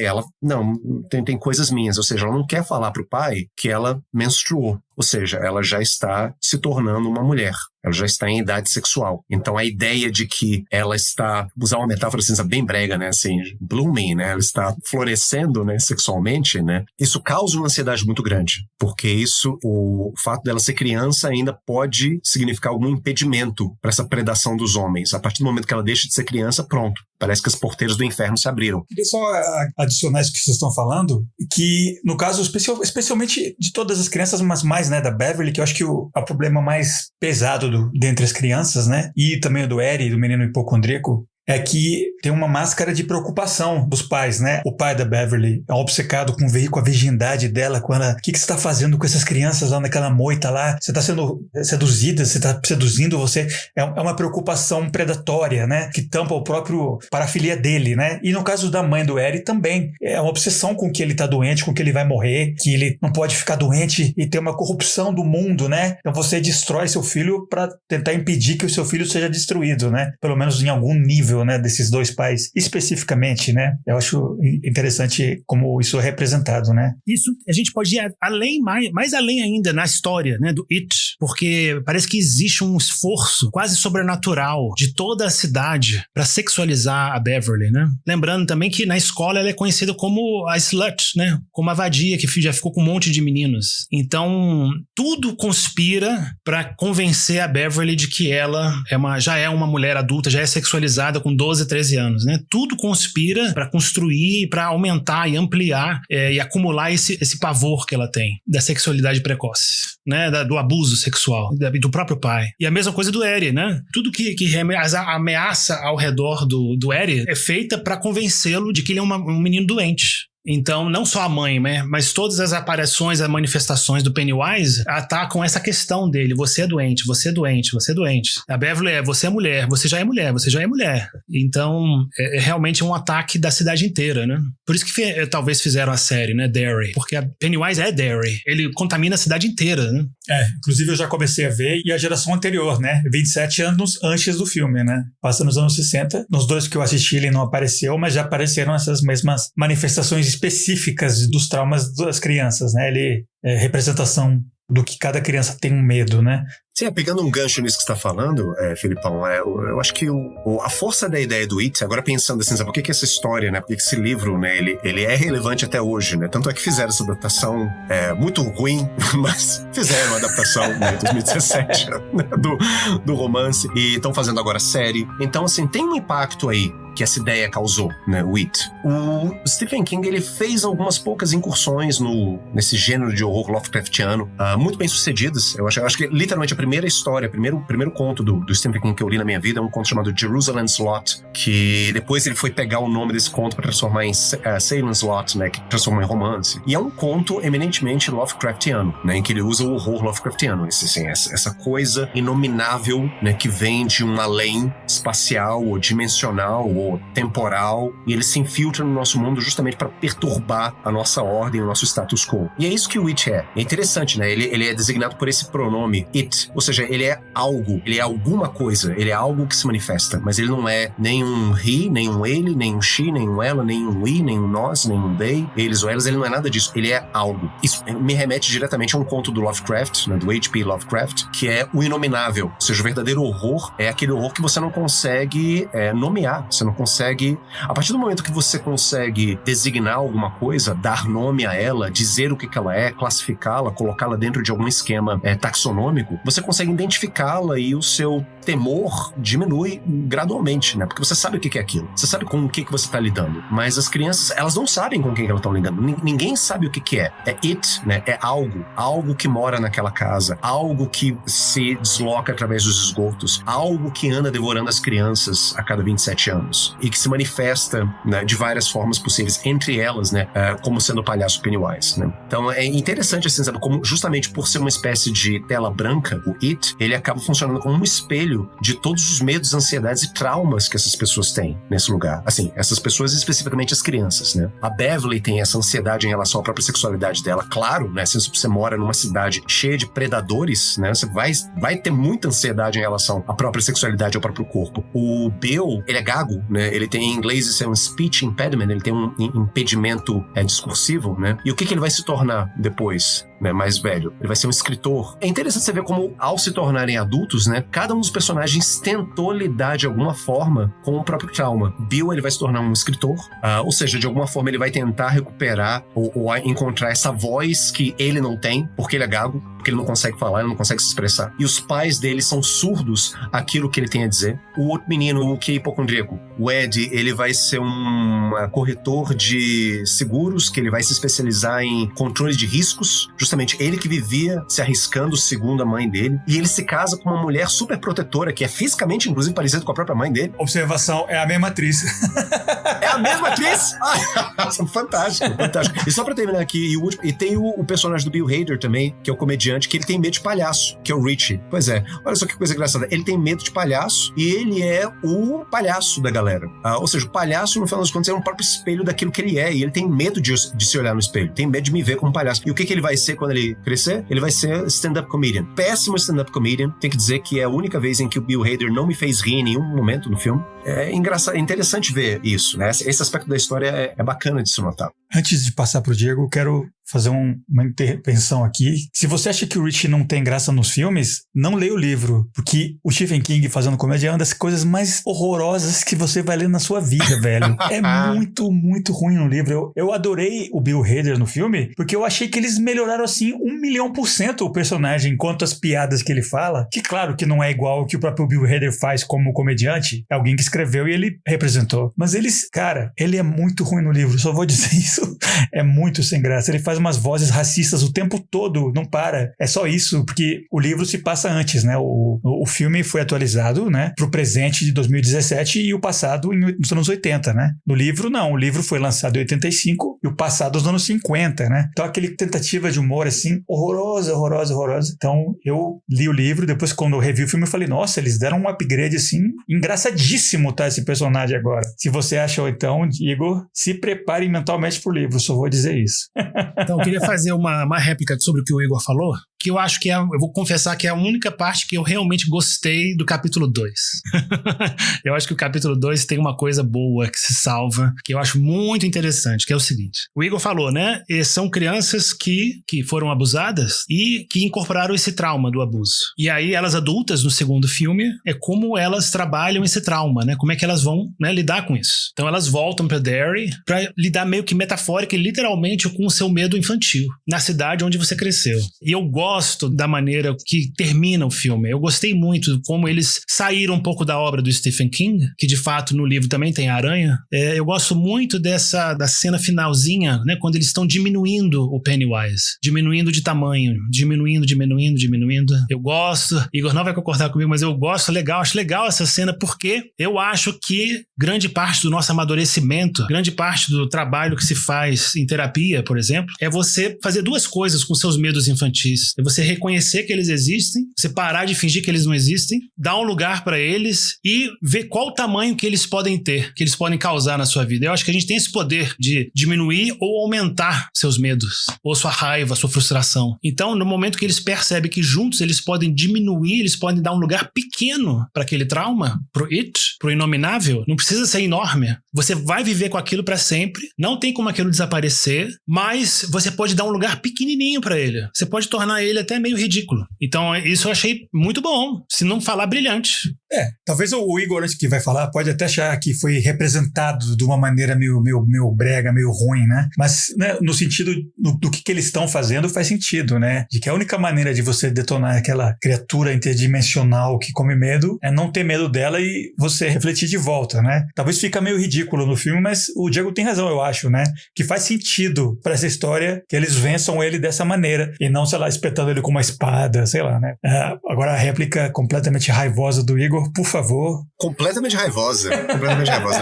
não, tem coisas minhas. Ou seja, ela não quer falar pro pai que ela menstruou. Ou seja, ela já está se tornando uma mulher. Ela já está em idade sexual. Então a ideia de que ela está, usar uma metáfora assim, bem brega, né, assim, blooming, né, ela está florescendo, né, sexualmente, né, isso causa uma ansiedade muito grande, porque isso, o fato dela ser criança ainda pode significar algum impedimento para essa predação dos homens. A partir do momento que ela deixa de ser criança, pronto. Parece que as porteiras do inferno se abriram. Queria só adicionar isso que vocês estão falando, que no caso, especialmente de todas as crianças, mas mais, né, da Beverly, que eu acho que o problema mais pesado dentre as crianças, né, e também o do Eddie, do menino hipocondríaco, é que tem uma máscara de preocupação dos pais, né? O pai da Beverly é obcecado com a virgindade dela, com ela. O que você está fazendo com essas crianças lá naquela moita lá? Você está sendo seduzida, você está seduzindo você. É uma preocupação predatória, né? Que tampa o próprio parafilia dele, né? E no caso da mãe do Eric também. É uma obsessão com que ele está doente, com que ele vai morrer, que ele não pode ficar doente e ter uma corrupção do mundo, né? Então você destrói seu filho para tentar impedir que o seu filho seja destruído, né? Pelo menos em algum nível, né, desses dois pais especificamente, né? Eu acho interessante como isso é representado, né? Isso a gente pode ir além, mais além ainda na história, né, do It, porque parece que existe um esforço quase sobrenatural de toda a cidade para sexualizar a Beverly, né? Lembrando também que na escola ela é conhecida como a slut, né? Como a vadia que já ficou com um monte de meninos. Então, tudo conspira para convencer a Beverly de que ela já é uma mulher adulta, já é sexualizada com 12, 13 anos, né? Tudo conspira para construir, para aumentar e ampliar e acumular esse pavor que ela tem da sexualidade precoce, né? Do abuso sexual, do próprio pai. E a mesma coisa do Eddie, né? Tudo que a ameaça ao redor do Eddie é feita para convencê-lo de que ele é um menino doente. Então, não só a mãe, né, mas todas as aparições, as manifestações do Pennywise atacam essa questão dele. Você é doente, você é doente, você é doente. A Beverly você é mulher, você já é mulher, você já é mulher. Então, é realmente um ataque da cidade inteira, né? Por isso que talvez fizeram a série, né, Derry. Porque a Pennywise é Derry. Ele contamina a cidade inteira, né? Inclusive eu já comecei a ver, e a geração anterior, né? 27 anos antes do filme, né? Passa nos anos 60. Nos dois que eu assisti ele não apareceu, mas já apareceram essas mesmas manifestações específicas dos traumas das crianças, né? Ele é representação do que cada criança tem um medo, né? Sim, pegando um gancho nisso que você está falando, Felipão, eu acho que a força da ideia do It, agora pensando assim, sabe, por que essa história, né, por que esse livro, né, ele é relevante até hoje, né, tanto é que fizeram essa adaptação muito ruim, mas fizeram a adaptação, né, em 2017, né, do romance, e estão fazendo agora a série. Então, assim, tem um impacto aí que essa ideia causou, né? O It. O Stephen King, ele fez algumas poucas incursões nesse gênero de horror Lovecraftiano, muito bem sucedidas. Eu acho que literalmente a primeira história, o primeiro conto do Stephen King que eu li na minha vida é um conto chamado Jerusalem's Lot, que depois ele foi pegar o nome desse conto para transformar em Salem's Lot, né? Que transformou em romance. E é um conto eminentemente Lovecraftiano, né? Em que ele usa o horror Lovecraftiano, essa coisa inominável, né? Que vem de um além espacial ou dimensional ou temporal, e ele se infiltra no nosso mundo justamente para perturbar a nossa ordem, o nosso status quo. E é isso que o It é. É interessante, né? Ele é designado por esse pronome It, ou seja, ele é algo, ele é alguma coisa, ele é algo que se manifesta, mas ele não é nem um he, nem um ele, nem um she, nem um ela, nem um we, nem um nós, nem um they, eles ou elas, ele não é nada disso, ele é algo. Isso me remete diretamente a um conto do Lovecraft, né, do H.P. Lovecraft, que é o inominável, ou seja, o verdadeiro horror é aquele horror que você não consegue nomear, você não consegue, a partir do momento que você consegue designar alguma coisa, dar nome a ela, dizer o que ela é, classificá-la, colocá-la dentro de algum esquema taxonômico, você consegue identificá-la e o seu temor diminui gradualmente, né? Porque você sabe o que é aquilo, você sabe com o que você está lidando, mas as crianças, elas não sabem com quem elas estão lidando, ninguém sabe o que é it, né? É algo que mora naquela casa, algo que se desloca através dos esgotos, algo que anda devorando as crianças a cada 27 anos e que se manifesta, né, de várias formas possíveis, entre elas, né, como sendo o palhaço Pennywise, né? Então é interessante assim, sabe, como justamente por ser uma espécie de tela branca, o It, ele acaba funcionando como um espelho de todos os medos, ansiedades e traumas que essas pessoas têm nesse lugar. Assim, essas pessoas, especificamente as crianças, né? A Beverly tem essa ansiedade em relação à própria sexualidade dela, claro, né? Se você mora numa cidade cheia de predadores, né? Você vai ter muita ansiedade em relação à própria sexualidade, ao próprio corpo. O Bill, ele é gago, né? Ele tem, em inglês, isso é um speech impediment, ele tem um impedimento discursivo, né? E o que ele vai se tornar depois, né, mais velho? Ele vai ser um escritor. É interessante você ver como, ao se tornarem adultos, né, cada um dos personagens tentou lidar de alguma forma com o próprio trauma. Bill, ele vai se tornar um escritor, ou seja, de alguma forma ele vai tentar recuperar ou encontrar essa voz que ele não tem, porque ele é gago, porque ele não consegue falar, ele não consegue se expressar. E os pais dele são surdos àquilo que ele tem a dizer. O outro menino, o que é hipocondríaco, o Ed, ele vai ser um corretor de seguros, que ele vai se especializar em controle de riscos, justamente ele que vivia se arriscando segundo a mãe dele, e ele se casa com uma mulher super protetora, que é fisicamente, inclusive, parecida com a própria mãe dele. Observação, é a mesma atriz. É a mesma atriz? Fantástico, fantástico. E só pra terminar aqui, e tem o personagem do Bill Hader também, que é o comediante, que ele tem medo de palhaço, que é o Richie. Pois é, olha só que coisa engraçada, ele tem medo de palhaço, e ele é o palhaço da galera. Ou seja, o palhaço, no final das contas, é um próprio espelho daquilo que ele é, e ele tem medo de se olhar no espelho, tem medo de me ver como palhaço. E o que ele vai ser quando ele crescer? Ele vai ser stand-up comedian. Péssimo stand-up comedian. Tem que dizer que é a única vez em que o Bill Hader não me fez rir em nenhum momento no filme. É engraçado, é interessante ver isso, né? Esse aspecto da história é bacana de se notar. Antes de passar pro Diego, eu quero fazer uma intervenção aqui. Se você acha que o Richie não tem graça nos filmes, não leia o livro, porque o Stephen King fazendo comédia é uma das coisas mais horrorosas que você vai ler na sua vida, velho. É muito, muito ruim no livro. Eu adorei o Bill Hader no filme, porque eu achei que eles melhoraram assim 1.000.000% o personagem, quanto as piadas que ele fala, que claro que não é igual o que o próprio Bill Hader faz como comediante, é alguém que escreveu e ele representou. Mas ele é muito ruim no livro, só vou dizer isso. É muito sem graça. Ele faz umas vozes racistas o tempo todo, não para. É só isso, porque o livro se passa antes, né? O filme foi atualizado, né, pro presente de 2017 e o passado nos anos 80, né? No livro, não. O livro foi lançado em 85 e o passado nos anos 50, né? Então, aquele tentativa de humor, assim, horrorosa. Então, eu li o livro, depois quando eu revi o filme, eu falei, nossa, eles deram um upgrade, assim, engraçadíssimo, tá, esse personagem agora. Se você achou, então, Igor, se prepare mentalmente pro livro, só vou dizer isso. Então, eu queria fazer uma réplica sobre o que o Igor falou, que eu acho que eu vou confessar que é a única parte que eu realmente gostei do capítulo 2. Eu acho que o capítulo 2 tem uma coisa boa que se salva, que eu acho muito interessante, que é o seguinte. O Igor falou, né? São crianças que foram abusadas e que incorporaram esse trauma do abuso. E aí, elas adultas, no segundo filme, é como elas trabalham esse trauma, né? Como é que elas vão, né, lidar com isso. Então, elas voltam pra Derry pra lidar meio que metafórica e literalmente com o seu medo infantil, na cidade onde você cresceu. E eu gosto gosto da maneira que termina o filme. Eu gostei muito como eles saíram um pouco da obra do Stephen King, que de fato no livro também tem a aranha. Eu gosto muito da cena finalzinha, né, quando eles estão diminuindo o Pennywise, diminuindo de tamanho, diminuindo. Eu gosto, Igor não vai concordar comigo, mas eu gosto, acho legal essa cena, porque eu acho que grande parte do nosso amadurecimento, grande parte do trabalho que se faz em terapia, por exemplo, é você fazer duas coisas com seus medos infantis. É você reconhecer que eles existem, você parar de fingir que eles não existem, dar um lugar para eles e ver qual o tamanho que eles podem ter, que eles podem causar na sua vida. Eu acho que a gente tem esse poder de diminuir ou aumentar seus medos, ou sua raiva, sua frustração. Então, no momento que eles percebem que juntos eles podem diminuir, eles podem dar um lugar pequeno para aquele trauma, pro inominável, não precisa ser enorme. Você vai viver com aquilo para sempre, não tem como aquilo desaparecer, mas você pode dar um lugar pequenininho para ele. Você pode tornar ele até meio ridículo. Então, isso eu achei muito bom, se não falar brilhante. Talvez o Igor, antes que vai falar, pode até achar que foi representado de uma maneira meio brega, meio ruim, né? Mas, né, no sentido do que eles estão fazendo, faz sentido, né? De que a única maneira de você detonar aquela criatura interdimensional que come medo é não ter medo dela e você refletir de volta, né? Talvez fica meio ridículo no filme, mas o Diego tem razão, eu acho, né? Que faz sentido pra essa história que eles vençam ele dessa maneira e não, sei lá, espetando ele com uma espada, sei lá, né? Agora a réplica completamente raivosa do Igor, por favor. Completamente raivosa.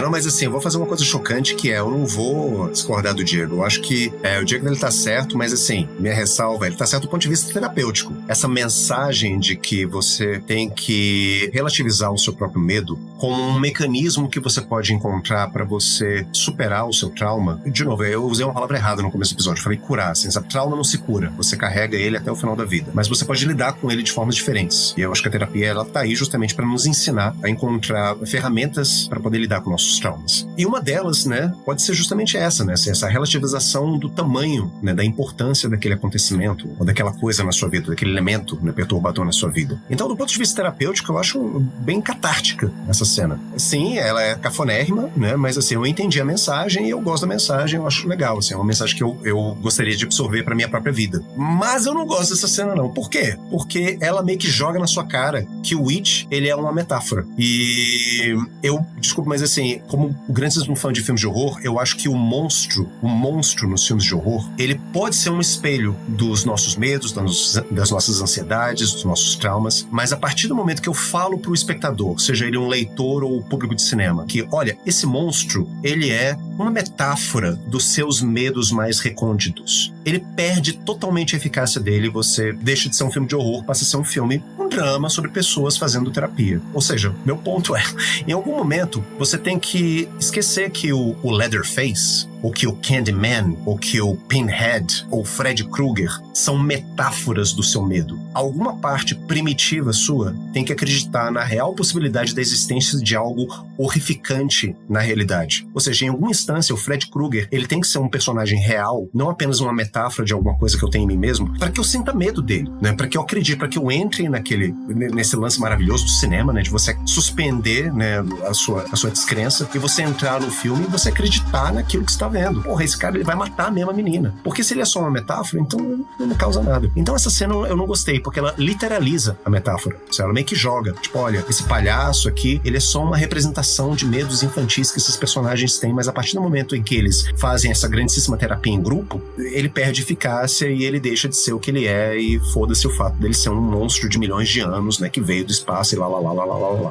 Não, mas assim, eu vou fazer uma coisa chocante que eu não vou discordar do Diego. Eu acho que o Diego, ele tá certo, mas assim, minha ressalva, ele tá certo do ponto de vista terapêutico. Essa mensagem de que você tem que relativizar o seu próprio medo como um mecanismo que você pode encontrar pra você superar o seu trauma. De novo, eu usei uma palavra errada no começo do episódio, eu falei curar, assim, sabe? Trauma não se cura, você carrega ele até o final da vida, mas você pode lidar com ele de formas diferentes. E eu acho que a terapia, ela tá aí justamente pra nos ensinar a encontrar ferramentas para poder lidar com nossos traumas. E uma delas, né, pode ser justamente essa, né, essa relativização do tamanho, né, da importância daquele acontecimento ou daquela coisa na sua vida, daquele elemento, né, perturbador na sua vida. Então, do ponto de vista terapêutico, eu acho bem catártica essa cena. Sim, ela é cafonérrima, né, mas assim, eu entendi a mensagem e eu gosto da mensagem, eu acho legal, assim, é uma mensagem que eu gostaria de absorver para minha própria vida. Mas eu não gosto dessa cena, não. Por quê? Porque ela meio que joga na sua cara que o It, ele é uma metáfora. E desculpa, mas assim, como o grandíssimo fã de filmes de horror, eu acho que o monstro nos filmes de horror, ele pode ser um espelho dos nossos medos, das nossas ansiedades, dos nossos traumas, mas a partir do momento que eu falo pro espectador, seja ele um leitor ou público de cinema, que, olha, esse monstro, ele é uma metáfora dos seus medos mais recônditos. Ele perde totalmente a eficácia dele, você deixa de ser um filme de horror, passa a ser um drama sobre pessoas fazendo terapia. Ou seja, meu ponto é, em algum momento, você tem que esquecer que o Leatherface, ou que o Candyman, ou que o Pinhead, ou Freddy Krueger são metáforas do seu medo. Alguma parte primitiva sua tem que acreditar na real possibilidade da existência de algo horrificante na realidade. Ou seja, em alguma instância, o Freddy Krueger, ele tem que ser um personagem real, não apenas uma metáfora de alguma coisa que eu tenho em mim mesmo, para que eu sinta medo dele, né? Para que eu acredite, para que eu entre nesse lance maravilhoso do cinema, né? De você suspender, né, a sua descrença e você entrar no filme e você acreditar naquilo que você está vendo. Porra, esse cara, ele vai matar mesmo a menina. Porque se ele é só uma metáfora, então não causa nada. Então essa cena eu não gostei, porque ela literaliza a metáfora. Ela meio que joga. Tipo, olha, esse palhaço aqui, ele é só uma representação de medos infantis que esses personagens têm, mas a partir do momento em que eles fazem essa grandíssima terapia em grupo, ele perde eficácia e ele deixa de ser o que ele é e foda-se o fato dele ser um monstro de milhões de anos, né, que veio do espaço e lá.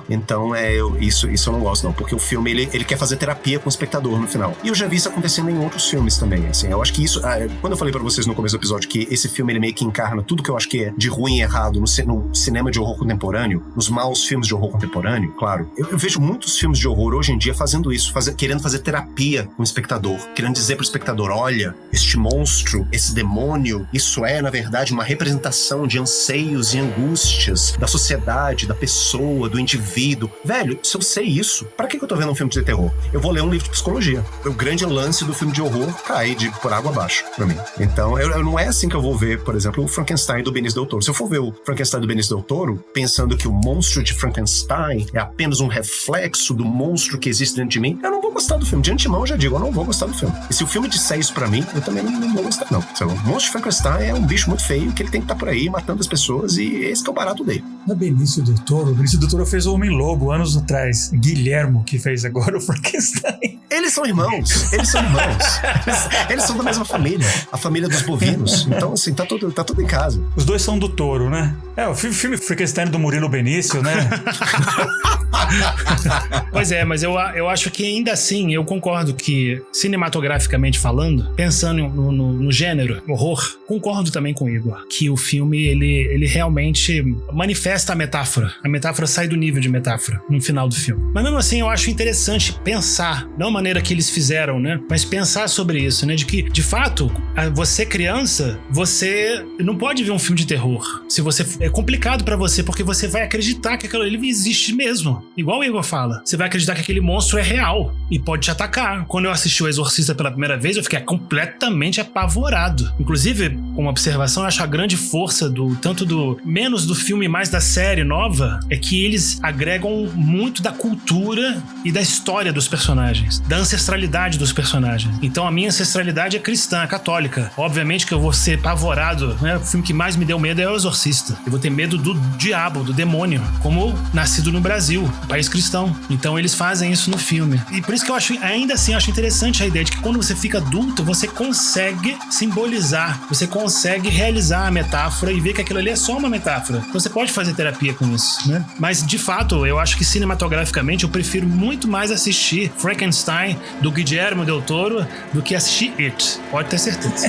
Então, isso eu não gosto, não, porque o filme, ele quer fazer terapia com o espectador no final. E eu já vi isso acontecendo em outros filmes também, assim. Eu acho que isso... quando eu falei pra vocês no começo do episódio que esse filme, ele meio que encarna tudo que eu acho que é de ruim e errado no cinema de horror contemporâneo, nos maus filmes de horror contemporâneo, claro. Eu vejo muitos filmes de horror hoje em dia fazendo isso, querendo fazer terapia com o espectador, querendo dizer pro espectador, olha, este monstro, esse demônio, isso é, na verdade, uma representação de anseios e angústias da sociedade, da pessoa, do indivíduo. Velho, se eu sei isso, pra que eu tô vendo um filme de terror? Eu vou ler um livro de psicologia. O grande lance ápice do filme de horror cai por água abaixo pra mim. Então, não é assim que eu vou ver, por exemplo, o Frankenstein do Benício Del Toro. Se eu for ver o Frankenstein do Benício Del Toro, pensando que o monstro de Frankenstein é apenas um reflexo do monstro que existe dentro de mim, eu não vou gostar do filme. De antemão, eu já digo, eu não vou gostar do filme. E se o filme disser isso pra mim, eu também não vou gostar, não. O monstro de Frankenstein é um bicho muito feio, que ele tem que estar por aí matando as pessoas, e esse que é o barato dele. Não é Benício Del Toro? O Benício Del Toro fez o Homem-Lobo anos atrás. Guilhermo, que fez agora o Frankenstein. Eles são irmãos. Eles são da mesma família. A família dos bovinos. Então, assim, tá tudo em casa. Os dois são do Toro, né? O filme Frankenstein do Murilo Benício, né? Pois é, mas eu acho que ainda assim, eu concordo que, cinematograficamente falando, pensando no gênero horror, concordo também com o Igor, que o filme, ele realmente manifesta a metáfora. A metáfora sai do nível de metáfora no final do filme. Mas mesmo assim, eu acho interessante pensar, não a maneira que eles fizeram, né? Mas pensar sobre isso, né? De que, de fato, você criança, você não pode ver um filme de terror. Se você... É complicado pra você, porque você vai acreditar que aquilo ali existe mesmo. Igual o Igor fala. Você vai acreditar que aquele monstro é real e pode te atacar. Quando eu assisti O Exorcista pela primeira vez, eu fiquei completamente apavorado. Inclusive, uma observação, eu acho a grande força menos do filme e mais da série nova, é que eles agregam muito da cultura e da história dos personagens, da ancestralidade dos personagens. Então a minha ancestralidade é cristã, católica. Obviamente que eu vou ser apavorado, né? O filme que mais me deu medo é O Exorcista. Eu vou ter medo do diabo, do demônio, como nascido no Brasil, um país cristão. Então eles fazem isso no filme. E por isso que eu acho, ainda assim, acho interessante a ideia de que quando você fica adulto, você consegue simbolizar, você consegue realizar a metáfora e ver que aquilo ali é só uma metáfora. Então você pode fazer terapia com isso, né? Mas, de fato, eu acho que cinematograficamente eu prefiro muito mais assistir Frankenstein do Guillermo Del Toro do que assistir It. Pode ter certeza.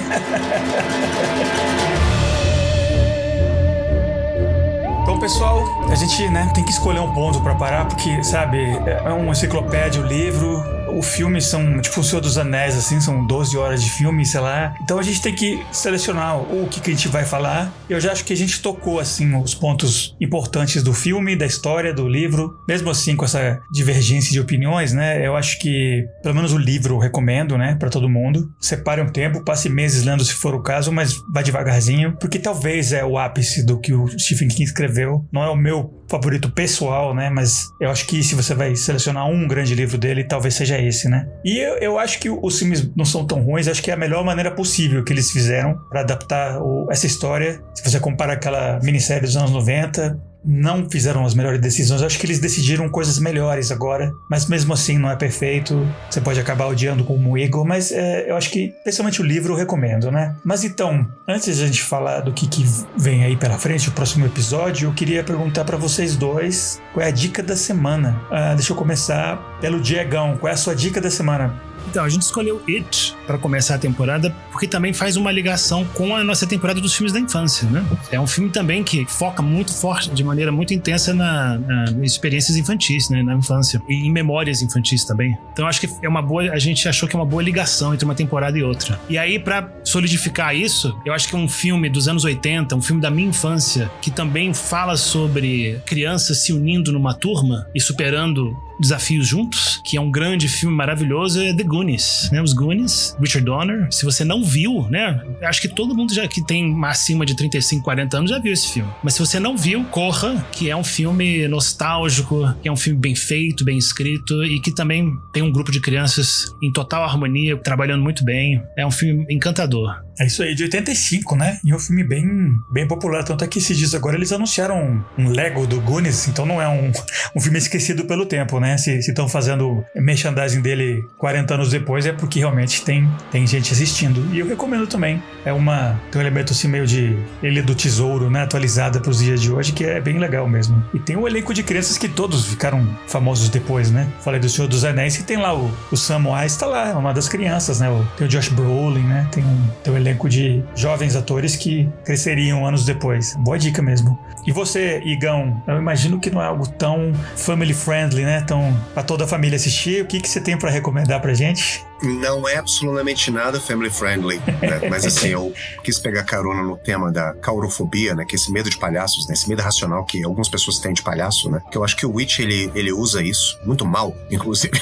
Então, pessoal, a gente, né, tem que escolher um ponto pra parar, porque, sabe, é uma enciclopédia, o livro, o filme são, tipo, O Senhor dos Anéis, assim, são 12 horas de filme, sei lá. Então a gente tem que selecionar o que a gente vai falar. Eu já acho que a gente tocou, assim, os pontos importantes do filme, da história, do livro. Mesmo assim, com essa divergência de opiniões, né, eu acho que, pelo menos o livro eu recomendo, né, pra todo mundo. Separe um tempo, passe meses lendo se for o caso, mas vá devagarzinho, porque talvez é o ápice do que o Stephen King escreveu. Não é o meu favorito pessoal, né, mas eu acho que se você vai selecionar um grande livro dele, talvez seja esse, né? E eu acho que os filmes não são tão ruins, acho que é a melhor maneira possível que eles fizeram para adaptar essa história. Se você compara aquela minissérie dos anos 90, não fizeram as melhores decisões. Eu acho que eles decidiram coisas melhores agora, mas mesmo assim não é perfeito. Você pode acabar odiando como o Igor, mas eu acho que, principalmente o livro, eu recomendo, né? Mas então, antes de a gente falar do que vem aí pela frente, o próximo episódio, eu queria perguntar pra vocês dois qual é a dica da semana. Deixa eu começar pelo Diegão. Qual é a sua dica da semana? Então, a gente escolheu It para começar a temporada porque também faz uma ligação com a nossa temporada dos filmes da infância, né? É um filme também que foca muito forte, de maneira muito intensa nas experiências infantis, né? Na infância. E em memórias infantis também. Então, acho que é uma boa... A gente achou que é uma boa ligação entre uma temporada e outra. E aí, para solidificar isso, eu acho que um filme dos anos 80, um filme da minha infância, que também fala sobre crianças se unindo numa turma e superando desafios juntos, que é um grande filme maravilhoso, é The Goonies, né? Os Goonies, Richard Donner. Se você não viu, né? Acho que todo mundo já que tem acima de 35, 40 anos já viu esse filme. Mas se você não viu, corra, que é um filme nostálgico, que é um filme bem feito, bem escrito e que também tem um grupo de crianças em total harmonia, trabalhando muito bem. É um filme encantador. É isso aí, de 85, né? E é um filme bem popular. Tanto é que esses dias agora eles anunciaram um Lego do Goonies, então não é um filme esquecido pelo tempo, né? Se estão fazendo merchandising dele 40 anos depois, é porque realmente tem gente assistindo. E eu recomendo também. Tem um elemento assim meio de Ilha do Tesouro, né? Atualizada para os dias de hoje, que é bem legal mesmo. E tem um elenco de crianças que todos ficaram famosos depois, né? Falei do Senhor dos Anéis, e tem lá o Samwise, tá lá, é uma das crianças, né? Tem o Josh Brolin, né? Tem um elenco de jovens atores que cresceriam anos depois. Boa dica mesmo. E você, Igão, eu imagino que não é algo tão family friendly, né? Tão pra toda a família assistir. O que você tem pra recomendar pra gente? Não é absolutamente nada family friendly, né? Mas assim, eu quis pegar carona no tema da caurofobia, né? Que é esse medo de palhaços, né? Esse medo irracional que algumas pessoas têm de palhaço, né? Que eu acho que o Witch, ele usa isso muito mal, inclusive.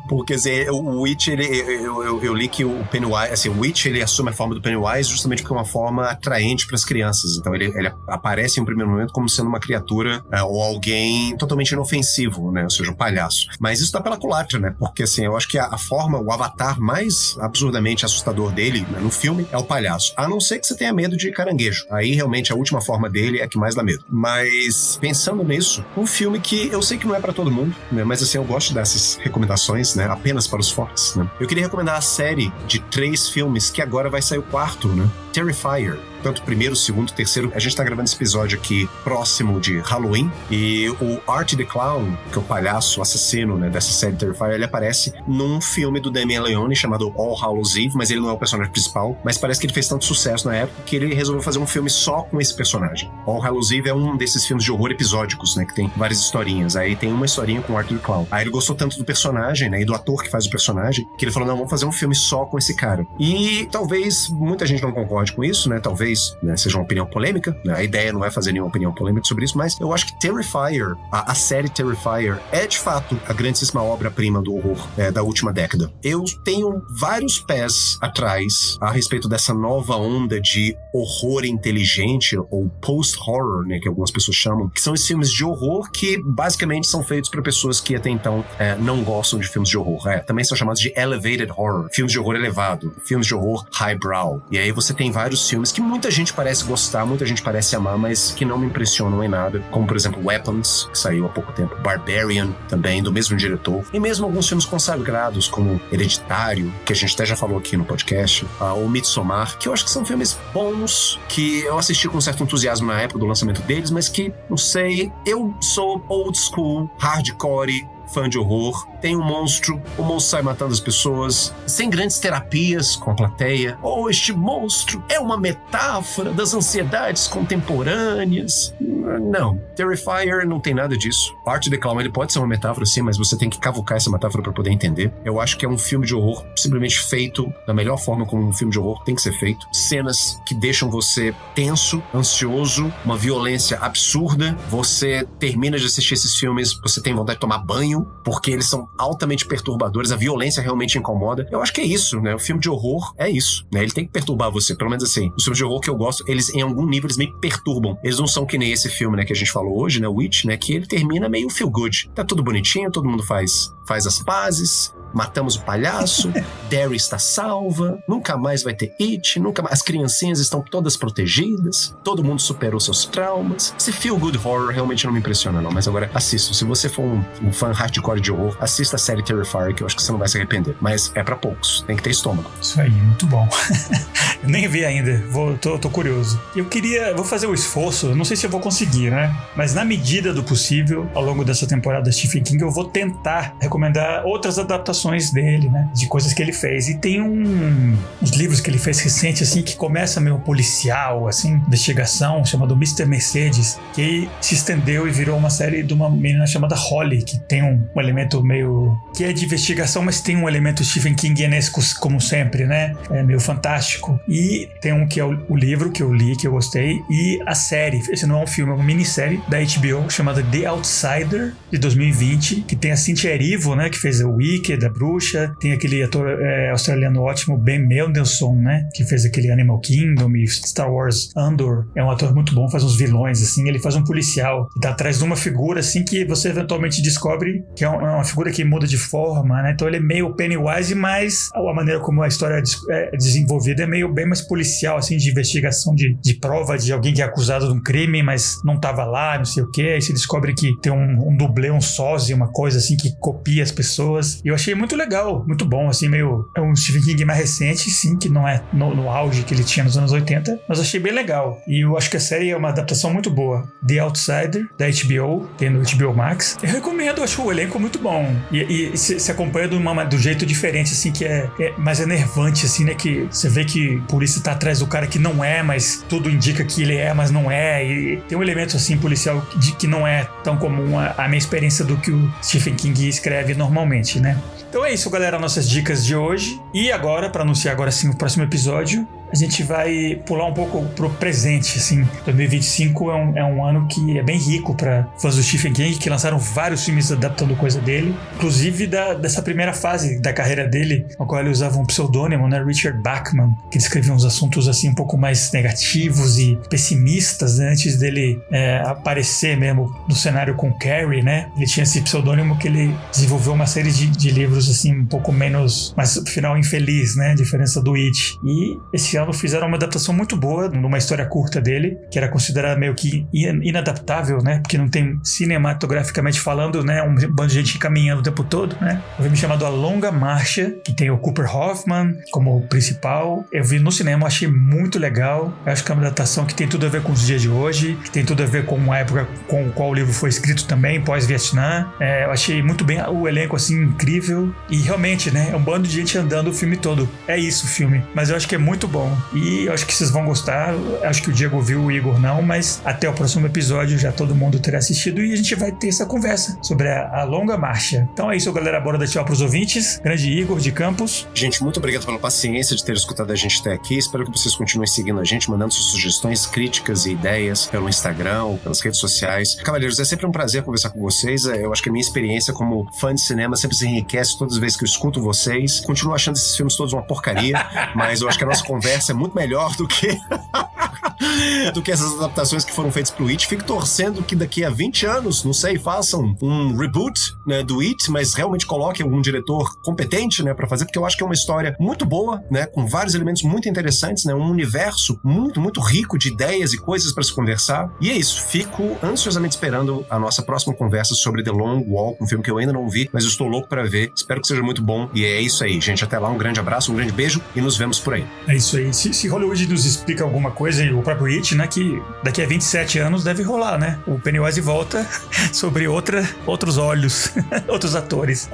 porque assim, o Witch, eu li que o Pennywise, assim, o Witch, ele assume a forma do Pennywise justamente porque é uma forma atraente para as crianças. Então ele aparece em um primeiro momento como sendo uma criatura ou alguém totalmente inofensivo, né? Ou seja, um palhaço. Mas isso tá pela culatra, né? Porque assim, eu acho que a forma, o avatar mais absurdamente assustador dele, né, no filme é o palhaço. A não ser que você tenha medo de caranguejo. Aí realmente a última forma dele é a que mais dá medo. Mas pensando nisso, um filme que eu sei que não é pra todo mundo, né? Mas assim, eu gosto dessas recomendações, né? Apenas para os fortes, né? Eu queria recomendar a série de 3 filmes que agora vai sair o 4º, né? Terrifier. Tanto o primeiro, o segundo, o terceiro. A gente tá gravando esse episódio aqui próximo de Halloween. E o Art the Clown, que é o palhaço assassino, né, dessa série Terrifier, ele aparece num filme do Damien Leone chamado All Hallows Eve, mas ele não é o personagem principal. Mas parece que ele fez tanto sucesso na época que ele resolveu fazer um filme só com esse personagem. All Hallows Eve é um desses filmes de horror episódicos, né, que tem várias historinhas. Aí tem uma historinha com o Art the Clown. Aí ele gostou tanto do personagem, né, e do ator que faz o personagem, que ele falou, não, vamos fazer um filme só com esse cara. E talvez muita gente não concorde com isso, né, talvez, né, seja uma opinião polêmica, né? A ideia não é fazer nenhuma opinião polêmica sobre isso, mas eu acho que Terrifier, a série Terrifier, é de fato a grandíssima obra-prima do horror da última década. Eu tenho vários pés atrás a respeito dessa nova onda de horror inteligente, ou post-horror, né, que algumas pessoas chamam, que são esses filmes de horror que basicamente são feitos para pessoas que até então não gostam de filmes de horror. Também são chamados de elevated horror, filmes de horror elevado, filmes de horror highbrow. E aí você tem vários filmes que muita gente parece gostar, muita gente parece amar, mas que não me impressionam em nada, como por exemplo Weapons, que saiu há pouco tempo, Barbarian, também do mesmo diretor, e mesmo alguns filmes consagrados como Hereditário, que a gente até já falou aqui no podcast, ou Midsommar, que eu acho que são filmes bons, que eu assisti com certo entusiasmo na época do lançamento deles, mas que, não sei, eu sou old school, hardcore, fã de horror, tem um monstro, o monstro sai matando as pessoas, sem grandes terapias com a plateia, ou este monstro é uma metáfora das ansiedades contemporâneas. Não, Terrifier não tem nada disso. Art the Clown, ele pode ser uma metáfora sim, mas você tem que cavucar essa metáfora para poder entender. Eu acho que é um filme de horror simplesmente feito da melhor forma como um filme de horror tem que ser feito. Cenas que deixam você tenso, ansioso, uma violência absurda. Você termina de assistir esses filmes, você tem vontade de tomar banho, porque eles são altamente perturbadores, a violência realmente incomoda. Eu acho que é isso, né? O filme de horror é isso, né? Ele tem que perturbar você, pelo menos assim. Os filmes de horror que eu gosto, eles em algum nível eles me perturbam. Eles não são que nem esse filme, né, que a gente falou hoje, né, Witch, né, que ele termina meio feel good. Tá tudo bonitinho, todo mundo faz as pazes, matamos o palhaço, Derry está salva, nunca mais vai ter It, nunca mais, as criancinhas estão todas protegidas, todo mundo superou seus traumas. Esse feel good horror realmente não me impressiona não, mas agora assista. Se você for um fã hardcore de horror, assista a série Terrifier, que eu acho que você não vai se arrepender, mas é pra poucos, tem que ter estômago. Isso aí, muito bom. Eu nem vi ainda, tô curioso. Vou fazer o esforço, não sei se eu vou conseguir, né, mas na medida do possível, ao longo dessa temporada Stephen King, eu vou tentar recomendar outras adaptações dele, né, de coisas que ele fez. E tem uns livros que ele fez recente, assim, que começa meio policial, assim, investigação, chamado Mr. Mercedes, que se estendeu e virou uma série de uma menina chamada Holly, que tem um elemento meio... que é de investigação, mas tem um elemento Stephen King-enesco, como sempre, né, é meio fantástico. E tem um que é o livro que eu li, que eu gostei, e a série, esse não é um filme, é uma minissérie da HBO, chamada The Outsider, de 2020, que tem a Cynthia Erivo, né, que fez o Wicked, a Bruxa, tem aquele ator australiano ótimo, Ben Mendelsohn, né, que fez aquele Animal Kingdom e Star Wars Andor. É um ator muito bom, faz uns vilões, assim, ele faz um policial que tá atrás de uma figura, assim, que você eventualmente descobre que é uma figura que muda de forma, né, então ele é meio Pennywise, mas a maneira como a história é desenvolvida é meio bem mais policial, assim, de investigação, de prova de alguém que é acusado de um crime, mas não tava lá, não sei o que, aí você descobre que tem um dublê, um sósia, uma coisa assim, que copia as pessoas. E eu achei muito legal, muito bom, assim, meio... É um Stephen King mais recente, sim, que não é no auge que ele tinha nos anos 80, mas achei bem legal. E eu acho que a série é uma adaptação muito boa. The Outsider, da HBO, tem no HBO Max. Eu recomendo, eu acho o elenco muito bom. E se acompanha do jeito diferente, assim, que é mais enervante, assim, né, que você vê que a polícia tá atrás do cara que não é, mas tudo indica que ele é, mas não é. E tem um elemento, assim, policial que não é tão comum a minha experiência do que o Stephen King escreve live normalmente, né? Então é isso, galera, nossas dicas de hoje. E agora, para anunciar agora sim o próximo episódio, a gente vai pular um pouco pro presente, assim. 2025 é um ano que é bem rico para fãs do Stephen King, que lançaram vários filmes adaptando coisa dele, inclusive dessa primeira fase da carreira dele, na qual ele usava um pseudônimo, né, Richard Bachman, que descrevia uns assuntos assim um pouco mais negativos e pessimistas, né, antes dele aparecer mesmo no cenário com Carrie, né? Ele tinha esse pseudônimo que ele desenvolveu uma série de livros assim um pouco menos, mas final infeliz, né, a diferença do It. E esse ano fizeram uma adaptação muito boa numa história curta dele, que era considerada meio que inadaptável, né? Porque não tem, cinematograficamente falando, né, um bando de gente caminhando o tempo todo, né? Um filme chamado A Longa Marcha, que tem o Cooper Hoffman como principal. Eu vi no cinema, achei muito legal. Eu acho que é uma adaptação que tem tudo a ver com os dias de hoje, que tem tudo a ver com uma época com qual o livro foi escrito também, pós-Vietnã. Eu achei muito bem o elenco, assim, incrível. E realmente, né, é um bando de gente andando o filme todo. É isso o filme. Mas eu acho que é muito bom. E eu acho que vocês vão gostar. Eu acho que o Diego viu, o Igor não, mas até o próximo episódio já todo mundo terá assistido e a gente vai ter essa conversa sobre a longa marcha. Então é isso, galera. Bora dar tchau pros ouvintes. Grande Igor de Campos. Gente, muito obrigado pela paciência de ter escutado a gente até aqui. Espero que vocês continuem seguindo a gente, mandando suas sugestões, críticas e ideias pelo Instagram ou pelas redes sociais. Cavalheiros, é sempre um prazer conversar com vocês. Eu acho que a minha experiência como fã de cinema sempre se enriquece todas as vezes que eu escuto vocês. Continuo achando esses filmes todos uma porcaria, mas eu acho que a nossa conversa é muito melhor do que essas adaptações que foram feitas pro It. Fico torcendo que daqui a 20 anos, não sei, façam um reboot, né, do It, mas realmente coloquem algum diretor competente, né, pra fazer, porque eu acho que é uma história muito boa, né, com vários elementos muito interessantes, né, um universo muito, muito rico de ideias e coisas pra se conversar. E é isso, fico ansiosamente esperando a nossa próxima conversa sobre The Long Walk, um filme que eu ainda não vi, mas eu estou louco pra ver. Espero que seja muito bom. E é isso aí, gente. Até lá, um grande abraço, um grande beijo e nos vemos por aí. É isso aí. Se Hollywood nos explica alguma coisa, e o próprio It, né, que daqui a 27 anos deve rolar, né? O Pennywise volta sobre outros olhos, outros atores.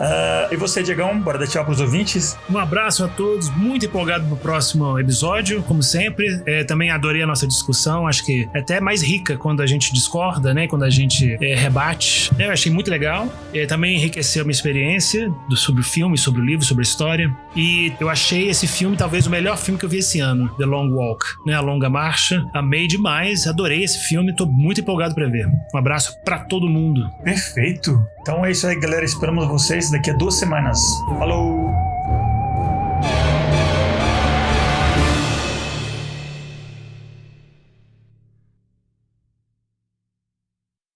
E você, Diegão, bora dar tchau pros ouvintes? Um abraço a todos, muito empolgado pro próximo episódio, como sempre. Também adorei a nossa discussão, acho que é até mais rica quando a gente discorda, né? Quando a gente rebate. Eu achei muito legal. Também enriqueceu a minha experiência sobre o filme, sobre o livro, sobre a história. E eu achei esse filme talvez o melhor filme que eu vi esse ano, The Long Walk, né? A Longa Marcha. Amei demais, adorei esse filme, tô muito empolgado pra ver. Um abraço pra todo mundo. Perfeito. Então é isso aí, galera. Esperamos vocês daqui a 2 semanas. Falou!